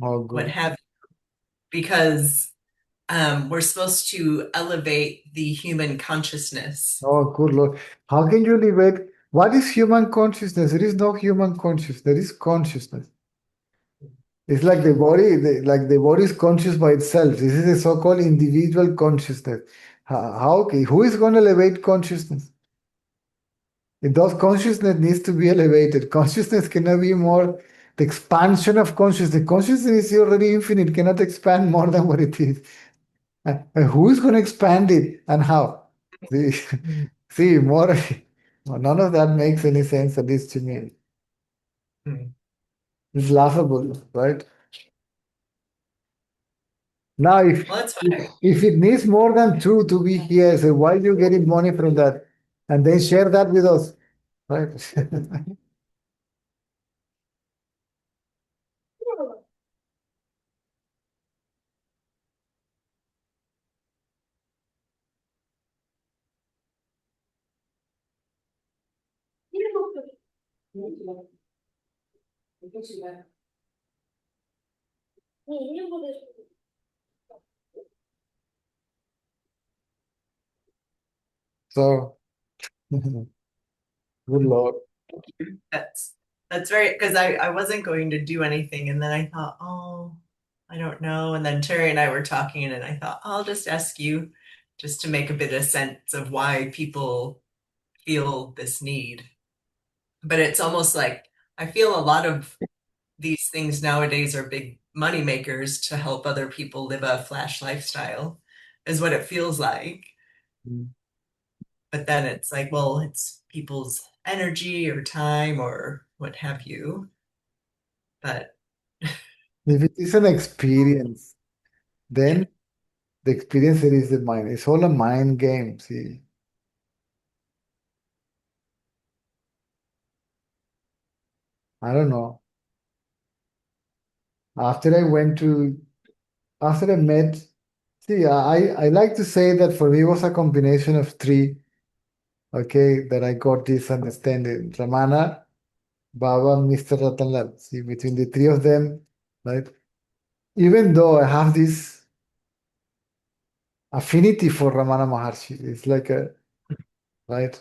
[SPEAKER 2] Oh,
[SPEAKER 3] what
[SPEAKER 2] God.
[SPEAKER 3] have you, because we're supposed to elevate the human consciousness.
[SPEAKER 2] Oh, good Lord. How can you elevate? What is human consciousness? There is no human consciousness. There is consciousness. It's like the body, like the body is conscious by itself. This is a so-called individual consciousness. Who is going to elevate consciousness? Those consciousness needs to be elevated. Consciousness cannot be more the expansion of consciousness. Consciousness is already infinite, cannot expand more than what it is. And who is going to expand it and how? See, see, more, none of that makes any sense, at least to me. It's laughable, right? Now,
[SPEAKER 3] Well, that's fine.
[SPEAKER 2] if it needs more than two to be here, so why are you getting money from that? And then share that with us, right? So, good Lord.
[SPEAKER 3] That's very, because I wasn't going to do anything, and then I thought, oh, I don't know. And then Terry and I were talking, and I thought, I'll just ask you just to make a bit of sense of why people feel this need. But it's almost like I feel a lot of these things nowadays are big money makers to help other people live a flash lifestyle, is what it feels like. But then it's like, well, it's people's energy or time or what have you. But
[SPEAKER 2] If it is an experience, then the experience is the mind. It's all a mind game, see. I don't know. After I went to, after I met, see, I like to say that for me it was a combination of three, okay, that I got this understanding. Ramana, Baba, Mr. Ratanlal. See, between the three of them, right? Even though I have this affinity for Ramana Maharshi, it's like a, right?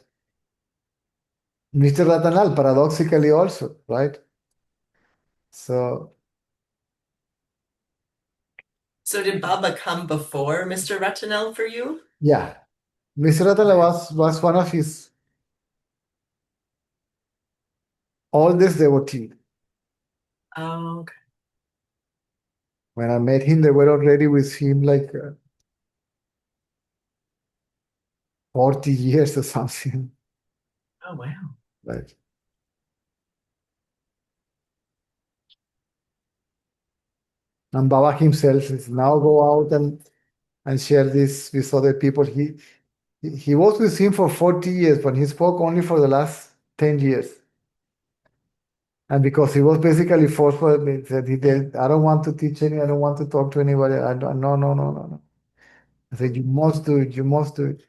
[SPEAKER 2] Mr. Ratanlal, paradoxically also, right? So,
[SPEAKER 3] so did Baba come before Mr. Ratanel for you?
[SPEAKER 2] yeah, Mr. Ratanlal was one of his oldest devotee.
[SPEAKER 3] Oh, okay.
[SPEAKER 2] When I met him, they were already with him like 40 years or something.
[SPEAKER 3] Oh, wow.
[SPEAKER 2] Right. And Baba himself is now go out and share this with other people. He was with him for 40 years, but he spoke only for the last 10 years. And because he was basically forced for it, said he did, I don't want to teach any, I don't want to talk to anybody. I don't, no, no, no, no, no. I said, you must do it, you must do it.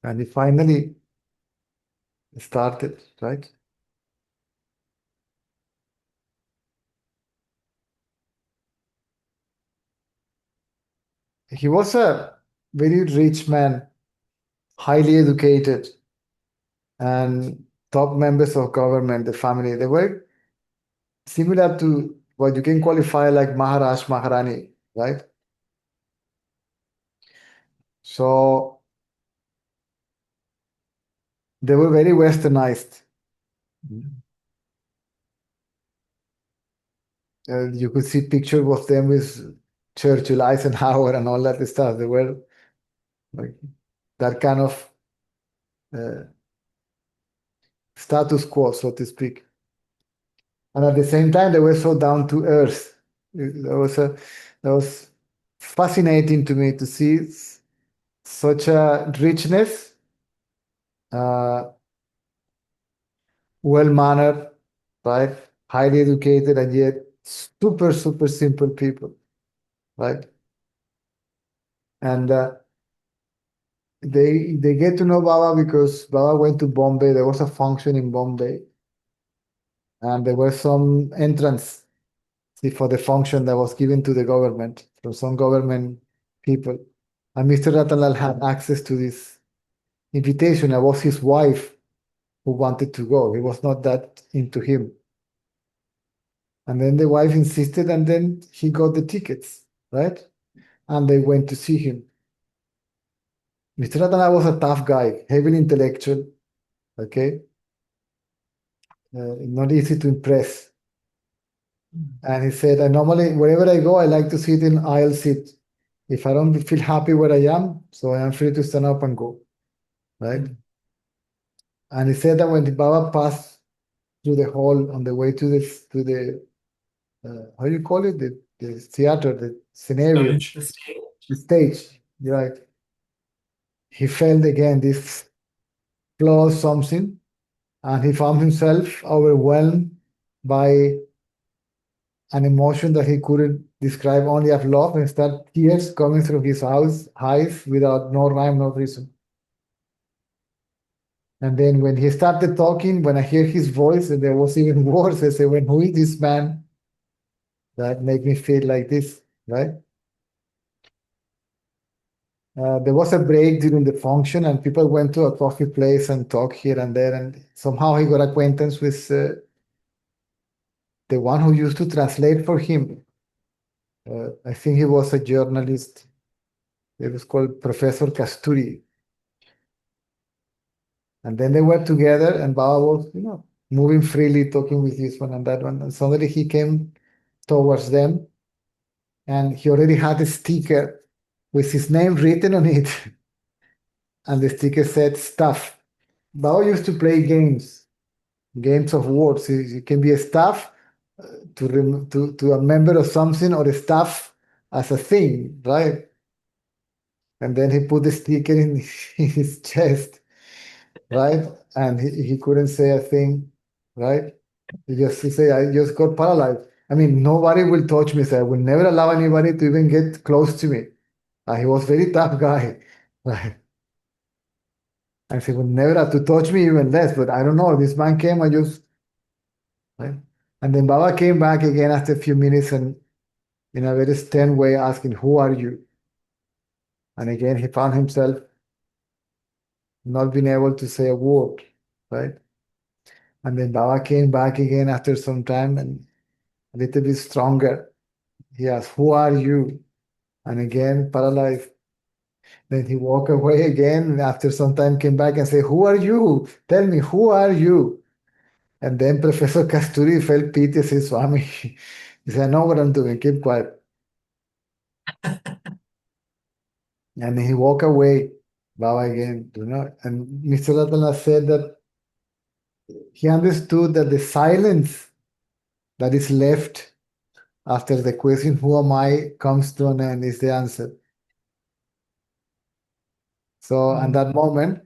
[SPEAKER 2] And he finally started, right? He was a very rich man, highly educated, and top members of government, the family. They were similar to what you can qualify like Maharaj, Maharani, right? So they were very westernized. You could see pictures of them with Churchill, Eisenhower, and all that stuff. They were like that kind of uh, status quo, so to speak. And at the same time, they were so down to earth. That was fascinating to me to see such a richness, uh, well-mannered, right? Highly educated, and yet super, super simple people, right? And they get to know Baba because Baba went to Bombay. There was a function in Bombay, and there were some entrance for the function that was given to the government from some government people. And Mr. Ratanlal had access to this invitation. It was his wife who wanted to go. He was not that into him. And then the wife insisted, and then he got the tickets, right? And they went to see him. Mr. Ratanlal was a tough guy, heavily intellectual, okay? Not easy to impress. And he said, I normally, wherever I go, I like to sit in aisle seat. If I don't feel happy where I am, so I am free to stand up and go, right? And he said that when the Baba passed through the hall on the way to the how do you call it? The theater, the scenario,
[SPEAKER 4] Stage.
[SPEAKER 3] The state.
[SPEAKER 2] the stage, right? He felt again this flow of something, and he found himself overwhelmed by an emotion that he couldn't describe, only of love, and start tears coming through his eyes without no rhyme, no reason. And then when he started talking, when I hear his voice, and there was even worse, I said, "When who is this man that make me feel like this?" Right? There was a break during the function, and people went to a coffee place and talked here and there, and somehow he got acquaintance with the one who used to translate for him. I think he was a journalist. It was called Professor Kasturi. And then they were together, and Baba was, moving freely, talking with this one and that one. And suddenly he came towards them, and he already had a sticker with his name written on it. And the sticker said staff. Baba used to play games of words. It can be a staff to a member of something, or a staff as a thing, right? And then he put the sticker in his chest, right? And he couldn't say a thing, right? He say, I just got paralyzed. I mean, nobody will touch me. So I will never allow anybody to even get close to me. He was very tough guy, right? And he would never have to touch me, even less. But I don't know. This man came, I just, right? And then Baba came back again after a few minutes, and in a very stern way, asking, "Who are you?" And again, he found himself not being able to say a word, right? And then Baba came back again after some time, and a little bit stronger. He asked, "Who are you?" And again, paralyzed. Then he walked away again, and after some time came back and said, "Who are you? Tell me, who are you?" And then Professor Kasturi felt pity and said, "Swami," he said, "I know what I'm doing, keep quiet." And he walked away, Baba again, And Mr. Ratana said that he understood that the silence that is left after the question, "Who am I?" comes to an end, is the answer. So, at that moment,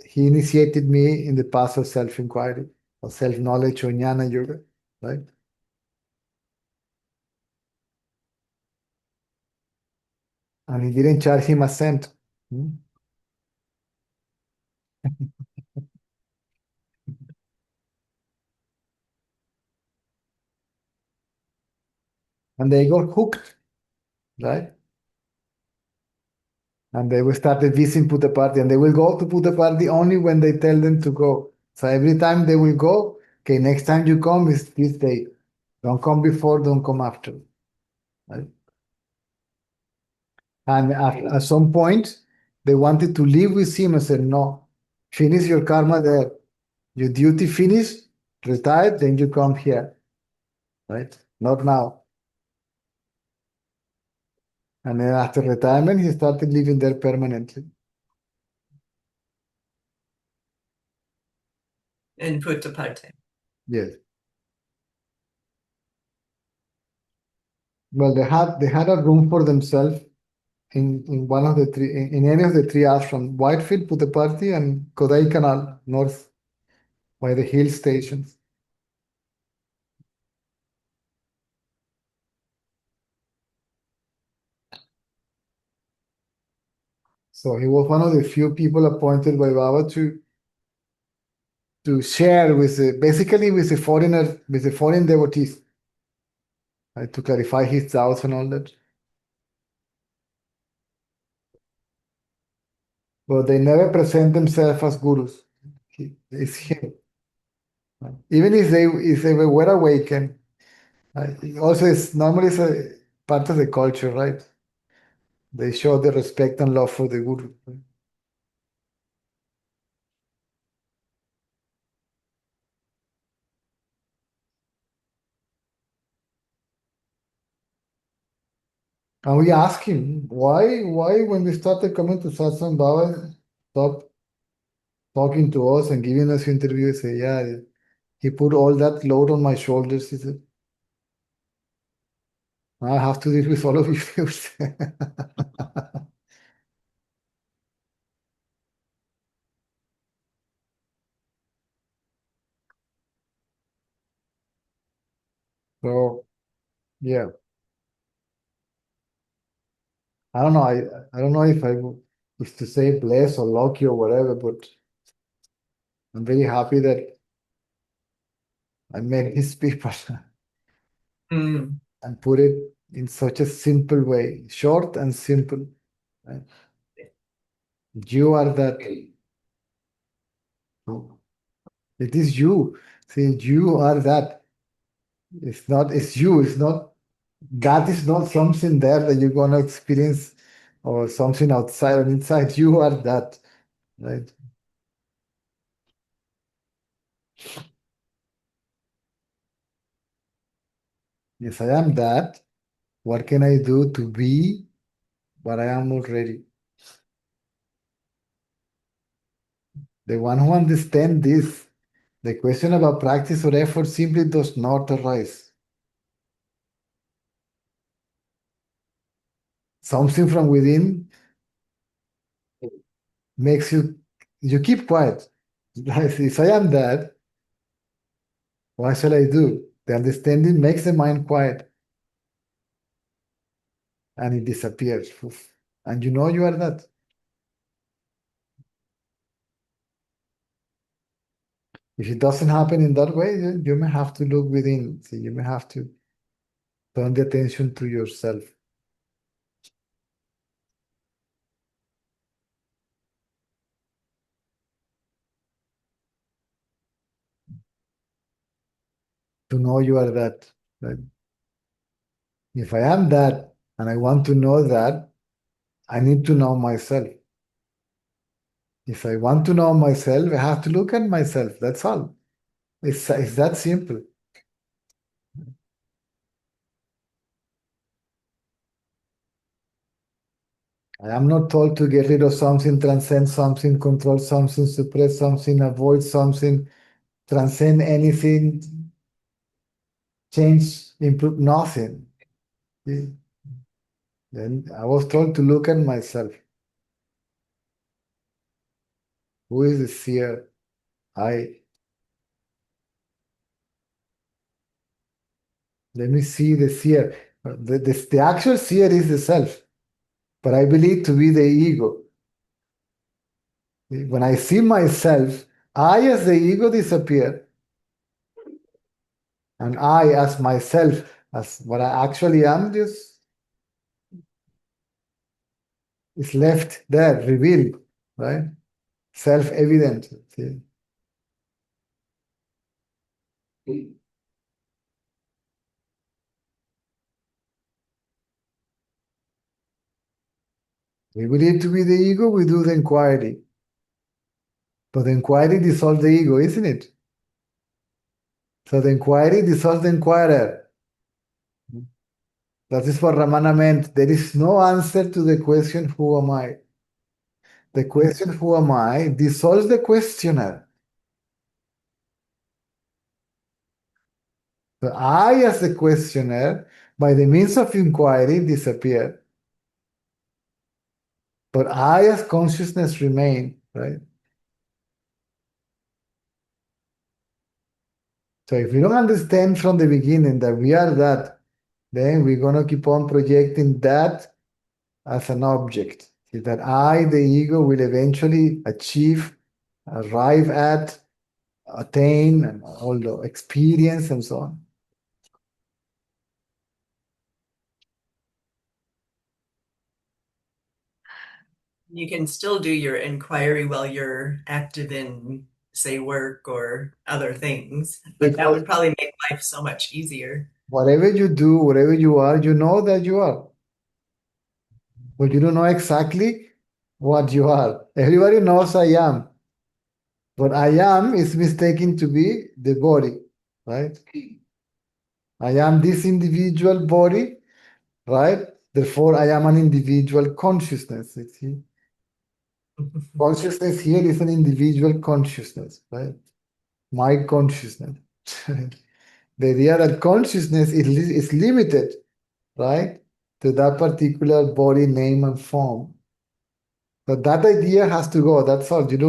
[SPEAKER 2] he initiated me in the path of self-inquiry, or self-knowledge, or jnana yoga, right? And he didn't charge him a cent. Hmm? And they got hooked, right? And they will started visiting Puttaparthi, and they will go to Puttaparthi only when they tell them to go. So every time they will go, okay, next time you come is this day. Don't come before, don't come after. Right? And at some point, they wanted to live with him. I said, "No, finish your karma there. Your duty finished, retired, then you come here, right? Not now." And then after retirement, he started living there permanently.
[SPEAKER 3] In Parte.
[SPEAKER 2] Yes. Well, they had a room for themselves in one of the three, in any of the three ashrams: Whitefield, Puttaparthi, and Kodaikanal, north by the hill stations. So he was one of the few people appointed by Baba to share with basically with the foreigner, with the foreign devotees, right, to clarify his doubts and all that. But they never present themselves as gurus. It's him. Right? Even if they were awakened, also it's normally it's a part of the culture, right? They show the respect and love for the guru. Right? And we ask him, why when we started coming to satsang, Baba stopped talking to us and giving us interviews? Say, yeah, he put all that load on my shoulders. He said, I have to deal with all of you. So, yeah, I don't know. I don't know if if to say blessed or lucky or whatever, but I'm very happy that I met these people
[SPEAKER 3] Mm.
[SPEAKER 2] and put it in such a simple way, short and simple. Right? You are that. It is you. See, you are that. It's not, it's you. It's not, that is not something there that you're going to experience or something outside or inside. You are that. Right? Yes, I am that. What can I do to be what I am already? The one who understands this, the question about practice or effort simply does not arise. Something from within makes you keep quiet. If I am that, what shall I do? The understanding makes the mind quiet and it disappears. Poof. And you know you are that. If it doesn't happen in that way, you may have to look within. See, you may have to turn the attention to yourself. To know you are that. Right? If I am that and I want to know that, I need to know myself. If I want to know myself, I have to look at myself. That's all. It's that simple. I am not told to get rid of something, transcend something, control something, suppress something, avoid something, transcend anything, change, improve nothing. Then I was told to look at myself. Who is the seer? I. Let me see the seer. The actual seer is the self, but I believe to be the ego. When I see myself, I as the ego disappear, and I as myself, as what I actually am, just is left there, revealed, right? Self-evident. See? We believe to be the ego, we do the inquiry. But the inquiry dissolves the ego, isn't it? So the inquiry dissolves the inquirer. That is what Ramana meant. There is no answer to the question, who am I? The question, who am I, dissolves the questioner. So I, as the questioner, by the means of inquiry, disappear. But I, as consciousness, remain, right? So if we don't understand from the beginning that we are that, then we're going to keep on projecting that as an object. See, that I, the ego, will eventually achieve, arrive at, attain, and all the experience and so on.
[SPEAKER 3] You can still do your inquiry while you're active in, say, work or other things. But that would probably make life so much easier.
[SPEAKER 2] Whatever you do, whatever you are, you know that you are. But you don't know exactly what you are. Everybody knows I am. But I am is mistaken to be the body, right? I am this individual body, right? Therefore, I am an individual consciousness. You see? Consciousness here is an individual consciousness, right? My consciousness. The idea that consciousness is limited, right, to that particular body, name, and form. So that idea has to go. That's all. You're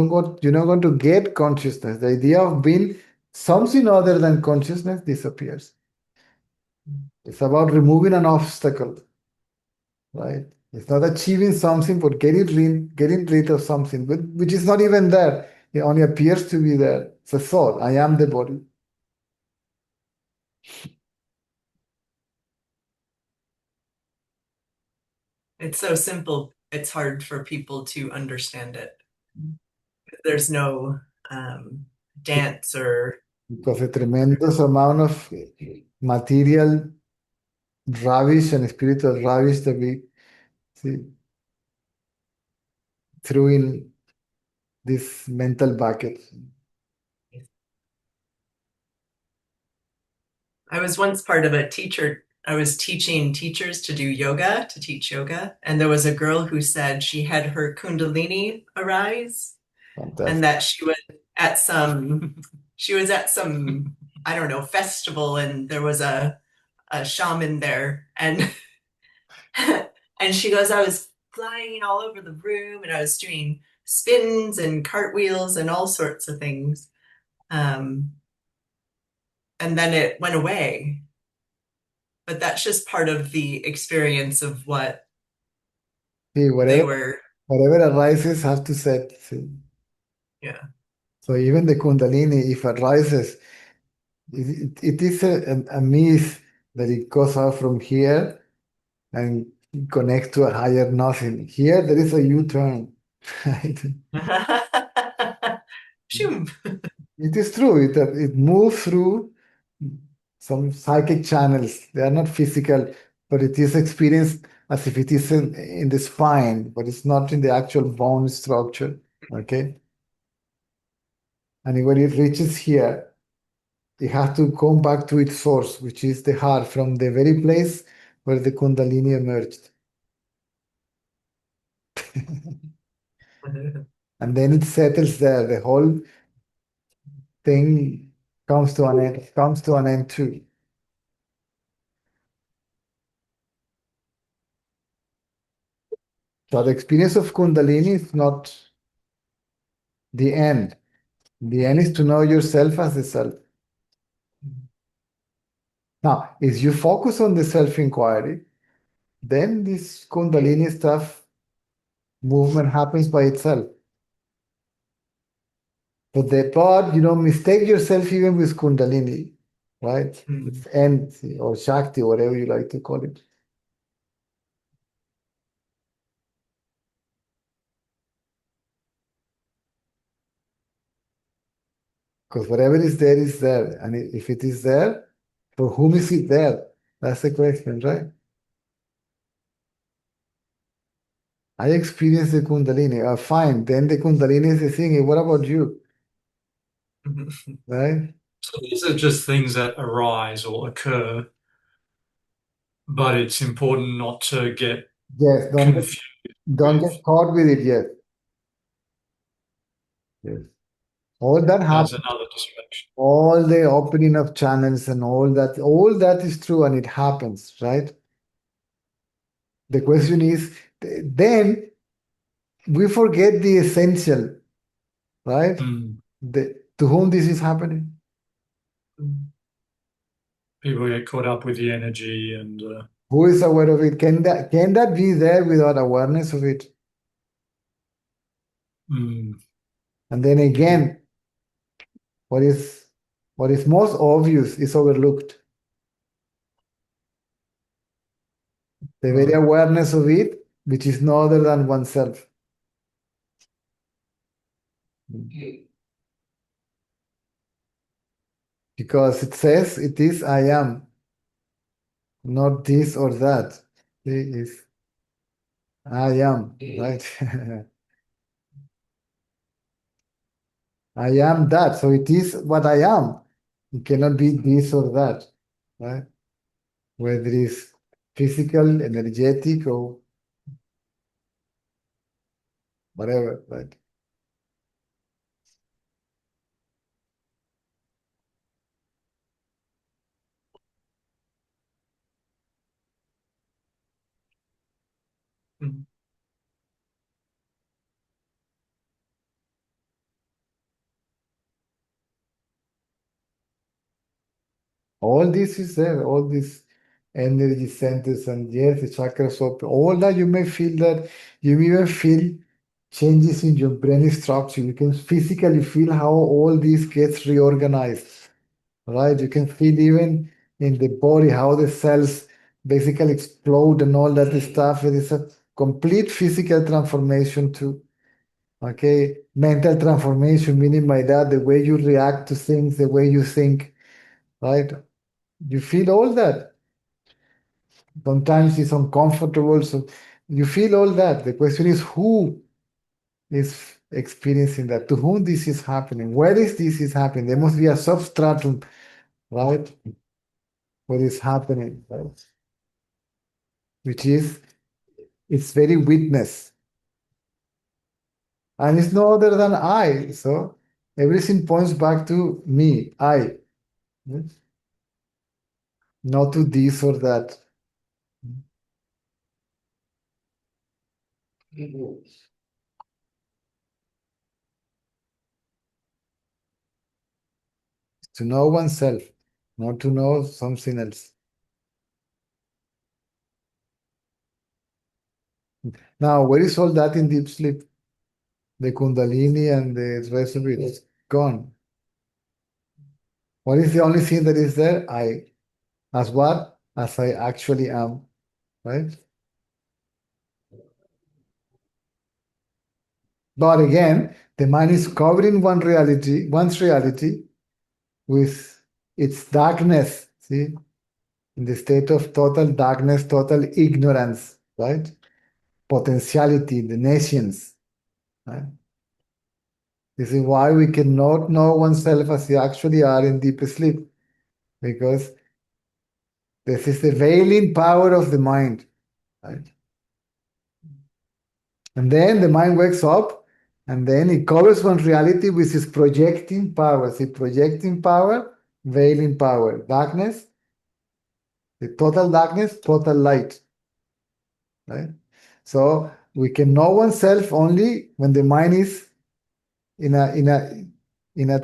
[SPEAKER 2] not going to get consciousness. The idea of being something other than consciousness disappears. It's about removing an obstacle, right? It's not achieving something, but getting rid of something, which is not even there. It only appears to be there. It's a thought. I am the body.
[SPEAKER 3] It's so simple, it's hard for people to understand it. There's no dance or
[SPEAKER 2] Because a tremendous amount of material rubbish and spiritual rubbish that we see threw in this mental bucket.
[SPEAKER 3] I was once part of a teacher. I was teaching teachers to do yoga, to teach yoga. And there was a girl who said she had her Kundalini arise
[SPEAKER 2] Fantastic.
[SPEAKER 3] and that she was at some, I don't know, festival, and there was a shaman there. And and she goes, I was flying all over the room and I was doing spins and cartwheels and all sorts of things. And then it went away. But that's just part of the experience of what
[SPEAKER 2] See,
[SPEAKER 3] they were.
[SPEAKER 2] whatever arises has to set. See.
[SPEAKER 3] Yeah.
[SPEAKER 2] So even the Kundalini, if it rises, it is a myth that it goes out from here and connects to a higher nothing. Here there is a U-turn. Right?
[SPEAKER 3] Shoom.
[SPEAKER 2] It is true. It moves through some psychic channels. They are not physical, but it is experienced as if it is in the spine, but it's not in the actual bone structure. Okay? And when it reaches here, it has to come back to its source, which is the heart, from the very place where the Kundalini emerged. And then it settles there. The whole thing comes to an end too. So the experience of Kundalini is not the end. The end is to know yourself as the self. Now, if you focus on the self-inquiry, then this Kundalini stuff movement happens by itself. But you don't mistake yourself even with Kundalini, right? It's end or Shakti, whatever you like to call it. Because whatever is there is there. And if it is there, for whom is it there? That's the question, right? I experience the Kundalini. Fine. Then the Kundalini is the thing. What about you? Right?
[SPEAKER 4] So these are just things that arise or occur, but it's important not to get
[SPEAKER 2] Yes.
[SPEAKER 4] confused
[SPEAKER 2] Don't
[SPEAKER 4] with
[SPEAKER 2] get caught with it yet. Yes. All that
[SPEAKER 4] as
[SPEAKER 2] happens.
[SPEAKER 4] another distraction.
[SPEAKER 2] All the opening of channels and all that is true and it happens, right? The question is, then we forget the essential, right?
[SPEAKER 4] Mm.
[SPEAKER 2] To whom this is happening.
[SPEAKER 4] People get caught up with the energy and
[SPEAKER 2] Who is aware of it? Can that be there without awareness of it?
[SPEAKER 4] mm,
[SPEAKER 2] And then again, what is most obvious is overlooked. The very awareness of it, which is no other than oneself. Because it says it is I am, not this or that. It is I am, right? I am that. So it is what I am. It cannot be this or that, right? Whether it is physical, energetic, or whatever, right?
[SPEAKER 4] Mm.
[SPEAKER 2] All this is there, all these energy centers and yes, the chakras open, all that you may feel that you even feel changes in your brain structure. You can physically feel how all this gets reorganized, right? You can feel even in the body how the cells basically explode and all that stuff. It is a complete physical transformation too. Okay, mental transformation, meaning by that the way you react to things, the way you think, right? You feel all that. Sometimes it's uncomfortable, so you feel all that. The question is who is experiencing that? To whom this is happening? Where is this is happening? There must be a substratum, right? What is happening, right? Which is it's very witness. And it's no other than I. So everything points back to me, I, yes? Not to this or that. To know oneself, not to know something else. Now, where is all that in deep sleep? The Kundalini and the rest of it is gone. What is the only thing that is there? I. As what? As I actually am, right? But again, the mind is covering one's reality with its darkness, see? In the state of total darkness, total ignorance, right? Potentiality, the nations, right? This is why we cannot know oneself as you actually are in deep sleep, because this is the veiling power of the mind, right? And then the mind wakes up, and then it covers one reality with its projecting power. See, projecting power, veiling power, darkness, the total darkness, total light, right? So we can know oneself only when the mind is in a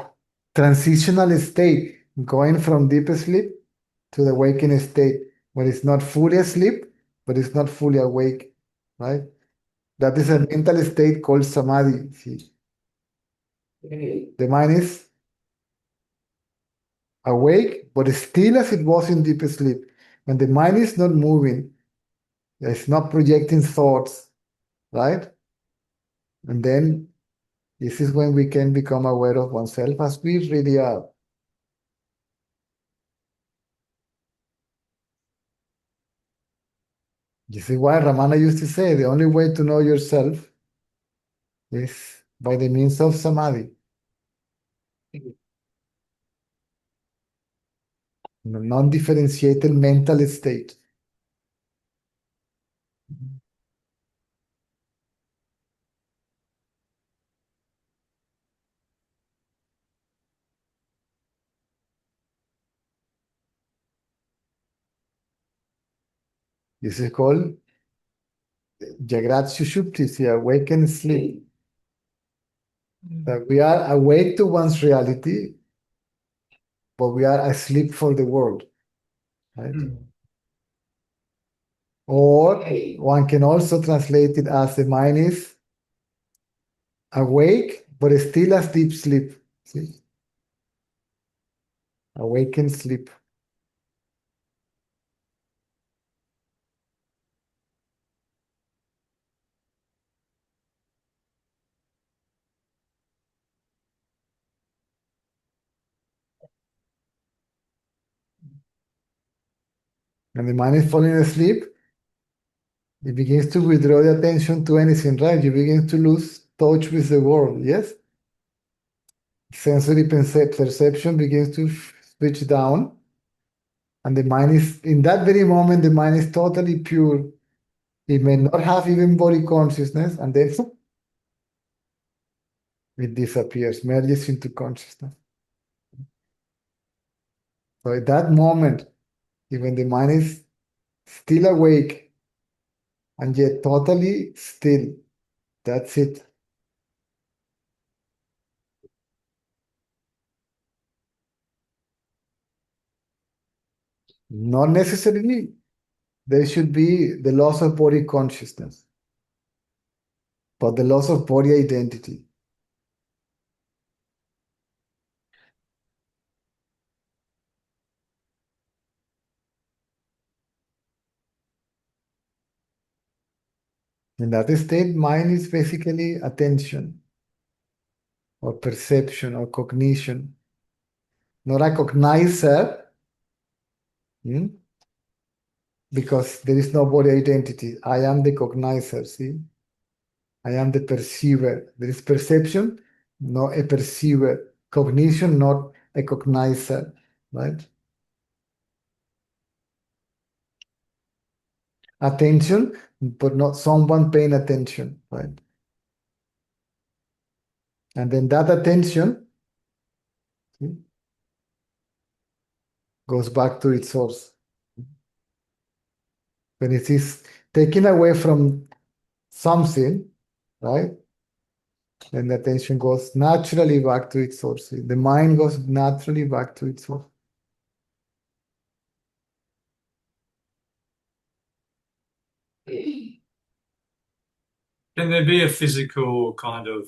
[SPEAKER 2] transitional state, going from deep sleep to the awakening state, where it's not fully asleep, but it's not fully awake, right? That is a mental state called samadhi. See, the mind is awake, but still as it was in deep sleep. When the mind is not moving, it's not projecting thoughts, right? And then this is when we can become aware of oneself as we really are. This is why Ramana used to say the only way to know yourself is by the means of samadhi, non-differentiated mental state. This is called Jagrat Sushupti, the awakened sleep. That we are awake to one's reality, but we are asleep for the world, right? Or one can also translate it as the mind is awake, but still as deep sleep. See? Awakened sleep. And the mind is falling asleep, it begins to withdraw the attention to anything, right? You begin to lose touch with the world, yes? Sensory perception begins to switch down, And the mind is, in that very moment, the mind is totally pure. It may not have even body consciousness, and then it disappears, merges into consciousness. So at that moment, even the mind is still awake and yet totally still, that's it. Not necessarily there should be the loss of body consciousness, but the loss of body identity. In that state, mind is basically attention or perception or cognition, not a cognizer, hmm, because there is no body identity. I am the cognizer, see? I am the perceiver. There is perception, not a perceiver. Cognition, not a cognizer, right? Attention, but not someone paying attention, right? And then that attention, see, goes back to its source. When it is taken away from something, right? Then the attention goes naturally back to its source. The mind goes naturally back to its source.
[SPEAKER 4] Can there be a physical kind of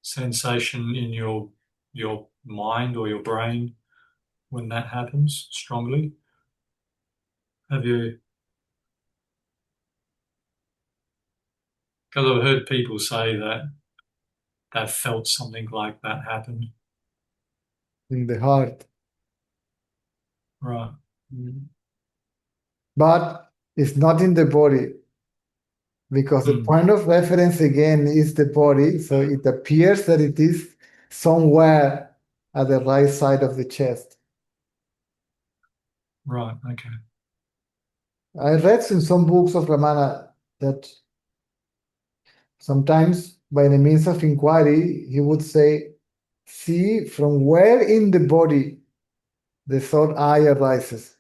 [SPEAKER 4] sensation in your mind or your brain when that happens strongly? Have you? Because I've heard people say that they've felt something like that happen.
[SPEAKER 2] In the heart.
[SPEAKER 4] Right.
[SPEAKER 2] But it's not in the body, because the point of reference again is the body, so it appears that it is somewhere at the right side of the chest.
[SPEAKER 4] Right. Okay.
[SPEAKER 2] I read in some books of Ramana that sometimes by the means of inquiry, he would say, see from where in the body the thought I arises.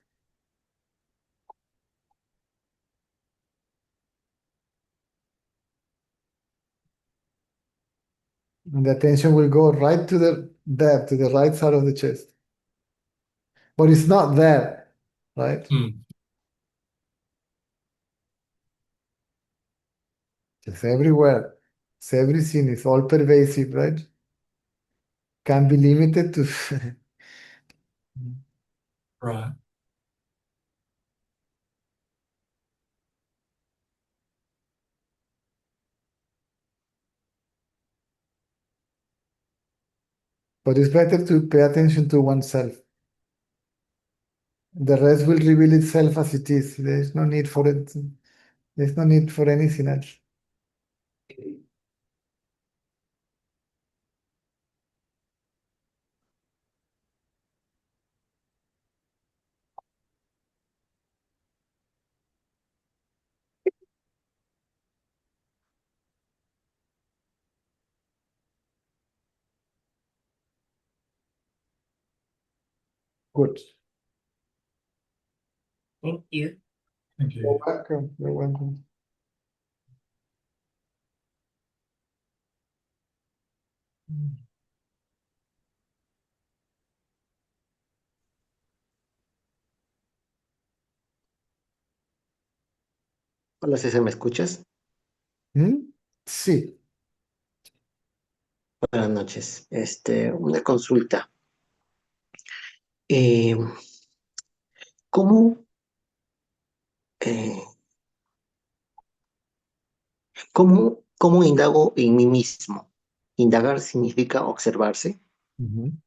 [SPEAKER 2] And the attention will go right to the right side of the chest. But it's not there, right? It's everywhere. It's everything. It's all pervasive, right? Can be limited to.
[SPEAKER 4] Right.
[SPEAKER 2] But it's better to pay attention to oneself. The rest will reveal itself as it is. There's no need for it. There's no need for anything else. Good.
[SPEAKER 3] Thank you.
[SPEAKER 4] Thank
[SPEAKER 2] You're
[SPEAKER 4] you.
[SPEAKER 2] welcome. You're welcome.
[SPEAKER 5] Hola César, ¿me escuchas?
[SPEAKER 2] ¿Mm? Sí.
[SPEAKER 5] Buenas noches. Una consulta. Eh, ¿cómo, eh, cómo indago en mí mismo? Indagar significa observarse
[SPEAKER 2] Ujú.
[SPEAKER 5] y,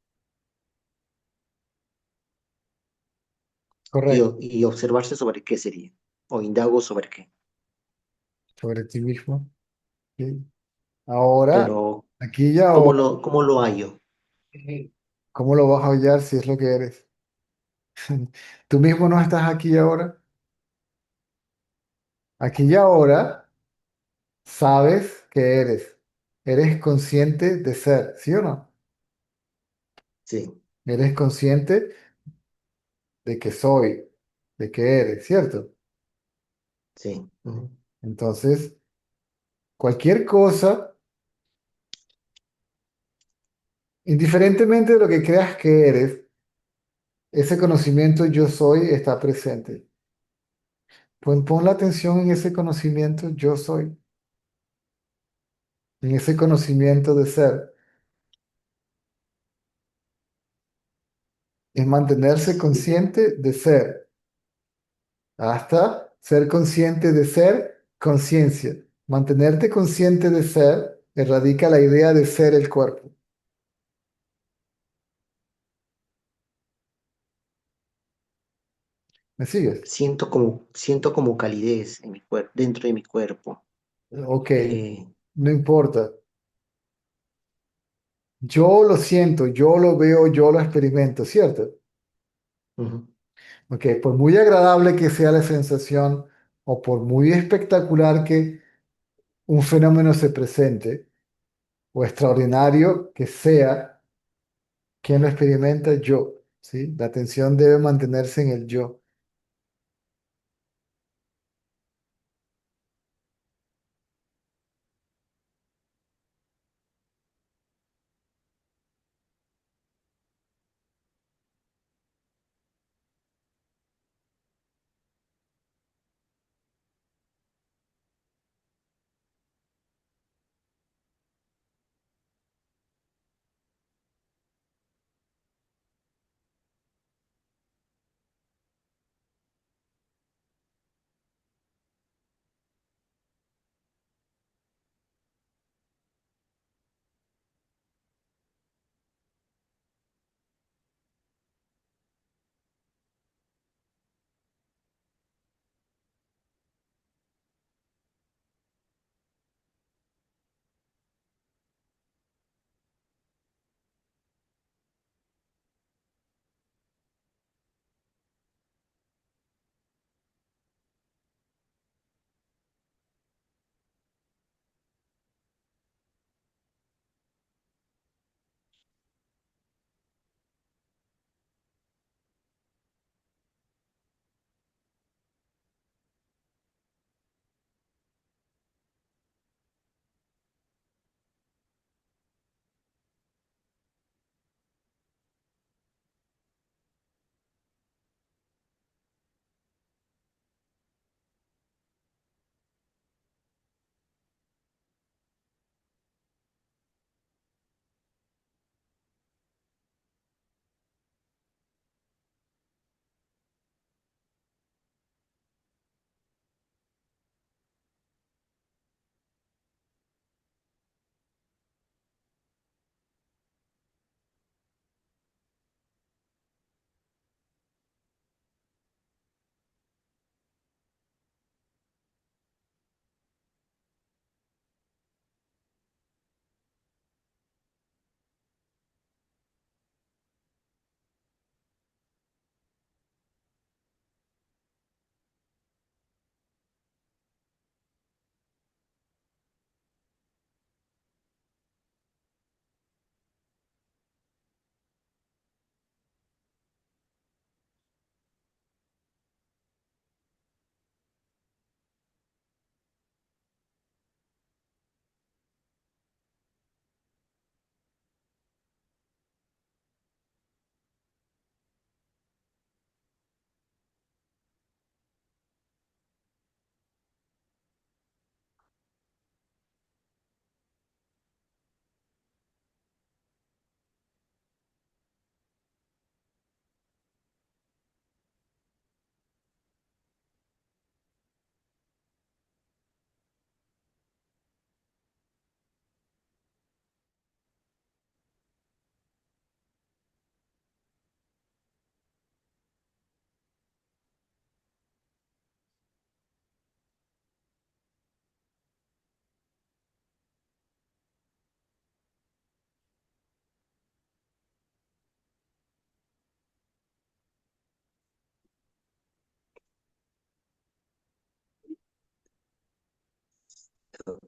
[SPEAKER 2] Correcto.
[SPEAKER 5] y observarse sobre qué sería. O indago sobre qué.
[SPEAKER 2] Sobre ti mismo. Sí. Ahora,
[SPEAKER 5] Pero,
[SPEAKER 2] aquí y ahora,
[SPEAKER 5] cómo lo hallo?
[SPEAKER 2] ¿cómo lo vas a hallar si es lo que eres? Tú mismo no estás aquí y ahora. Aquí y ahora sabes que eres. Eres consciente de ser, ¿sí o no?
[SPEAKER 5] Sí,
[SPEAKER 2] Eres consciente de que soy, de que eres, ¿cierto?
[SPEAKER 5] sí. Ujú.
[SPEAKER 2] Entonces, cualquier cosa, indiferentemente de lo que creas que eres, ese conocimiento yo soy está presente. Pon la atención en ese conocimiento yo soy, en ese conocimiento de ser. Es mantenerse
[SPEAKER 5] Sí.
[SPEAKER 2] consciente de ser, hasta ser consciente de ser conciencia. Mantenerte consciente de ser erradica la idea de ser el cuerpo. ¿Me sigues?
[SPEAKER 5] Siento como calidez en mi cuerpo, dentro de mi cuerpo.
[SPEAKER 2] Ok,
[SPEAKER 5] Eh,
[SPEAKER 2] no importa. Yo lo siento, yo lo veo, yo lo experimento, ¿cierto?
[SPEAKER 5] Ujú.
[SPEAKER 2] Ok, por muy agradable que sea la sensación o por muy espectacular que un fenómeno se presente o extraordinario que sea, quien lo experimenta, yo, ¿sí? La atención debe mantenerse en el yo.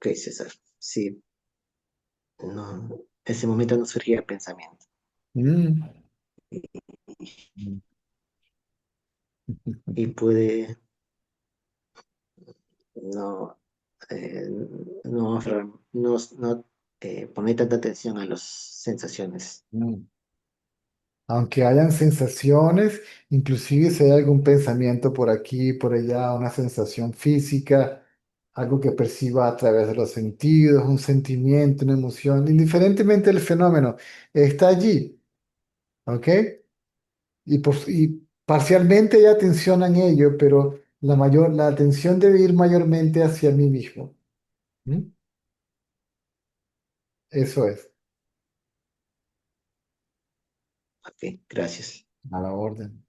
[SPEAKER 5] Ok, César. Sí, no, en ese momento no surgía pensamiento.
[SPEAKER 2] Mm.
[SPEAKER 5] Y pude no, eh, no, poner tanta atención a las sensaciones.
[SPEAKER 2] Mm. Aunque hayan sensaciones, inclusive si hay algún pensamiento por aquí, por allá, una sensación física, algo que perciba a través de los sentidos, un sentimiento, una emoción, indiferentemente del fenómeno, está allí, ¿ok? Y parcialmente hay atención en ello, pero la atención debe ir mayormente hacia mí mismo. ¿Mm? Eso es,
[SPEAKER 5] Ok, gracias.
[SPEAKER 2] a la orden.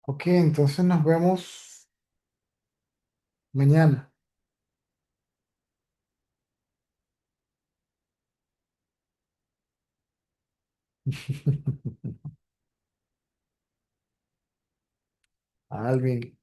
[SPEAKER 2] Ok, entonces nos vemos mañana. Alvin.